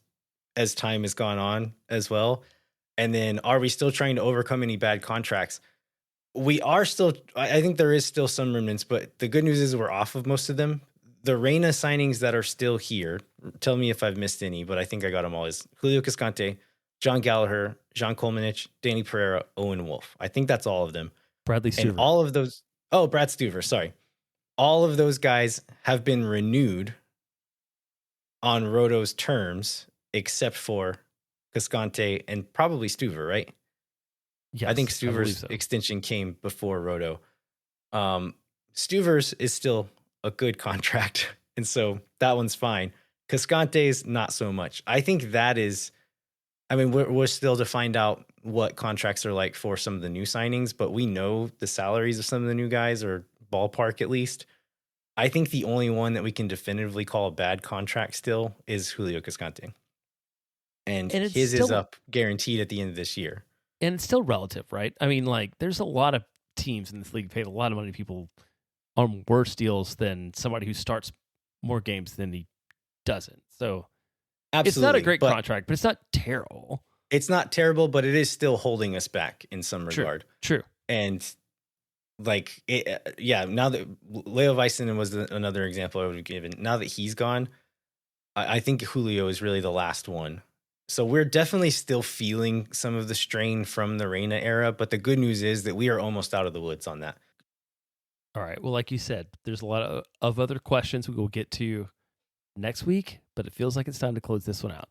as time has gone on as well. And then are we still trying to overcome any bad contracts? We are still, I think there is still some remnants, but the good news is we're off of most of them. The Reina signings that are still here, tell me if I've missed any, but I think I got them all, is Julio Cascante, John Gallagher, Jean Kolmanich, Danny Pereira, Owen Wolf. I think that's all of them. Bradley Stuver. And all of those, Brad Stuver, sorry. All of those guys have been renewed on Roto's terms, except for Cascante and probably Stuver, right? Yes, I think Stuver's extension came before Roto. Stuver's is still a good contract, and so that one's fine. Cascante's not so much. I think that is, I mean, we're still to find out what contracts are like for some of the new signings, but we know the salaries of some of the new guys, or ballpark at least. I think the only one that we can definitively call a bad contract still is Julio Cascante. And his is up guaranteed at the end of this year. And it's still relative, right? I mean, like, there's a lot of teams in this league paid a lot of money to people on worse deals than somebody who starts more games than he doesn't. So absolutely, it's not a great contract, but it's not terrible. It's not terrible, but it is still holding us back in some regard. True. And like, now that Leo Väisänen was another example I would have given. Now that he's gone, I think Julio is really the last one. So we're definitely still feeling some of the strain from the Reina era, but the good news is that we are almost out of the woods on that. All right. Well, like you said, there's a lot of other questions we will get to next week, but it feels like it's time to close this one out.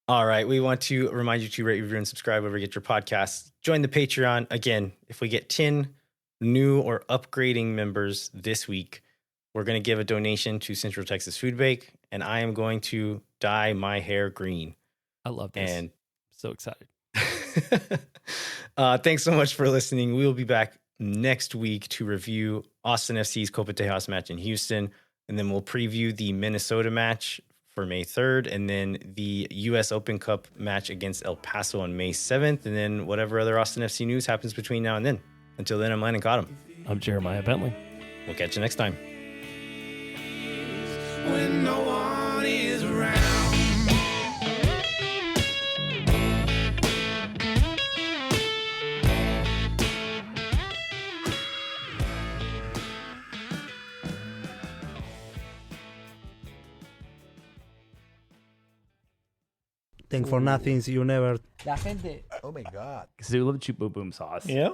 All right. We want to remind you to rate, review, and subscribe wherever you get your podcasts. Join the Patreon. Again, if we get 10 new or upgrading members this week, we're going to give a donation to Central Texas Food Bank, and I am going to dye my hair green. I love this. And so excited. Thanks so much for listening. We will be back next week to review Austin FC's Copa Tejas match in Houston, and then we'll preview the Minnesota match for May 3rd, and then the U.S. Open Cup match against El Paso on May 7th, and then whatever other Austin FC news happens between now and then. Until then, I'm Landon Cottom. I'm Jeremiah Bentley. We'll catch you next time. When no one is around. Thank for nothing, see you never. La gente. Oh my God. Because they love cheap boom boom sauce. Yeah.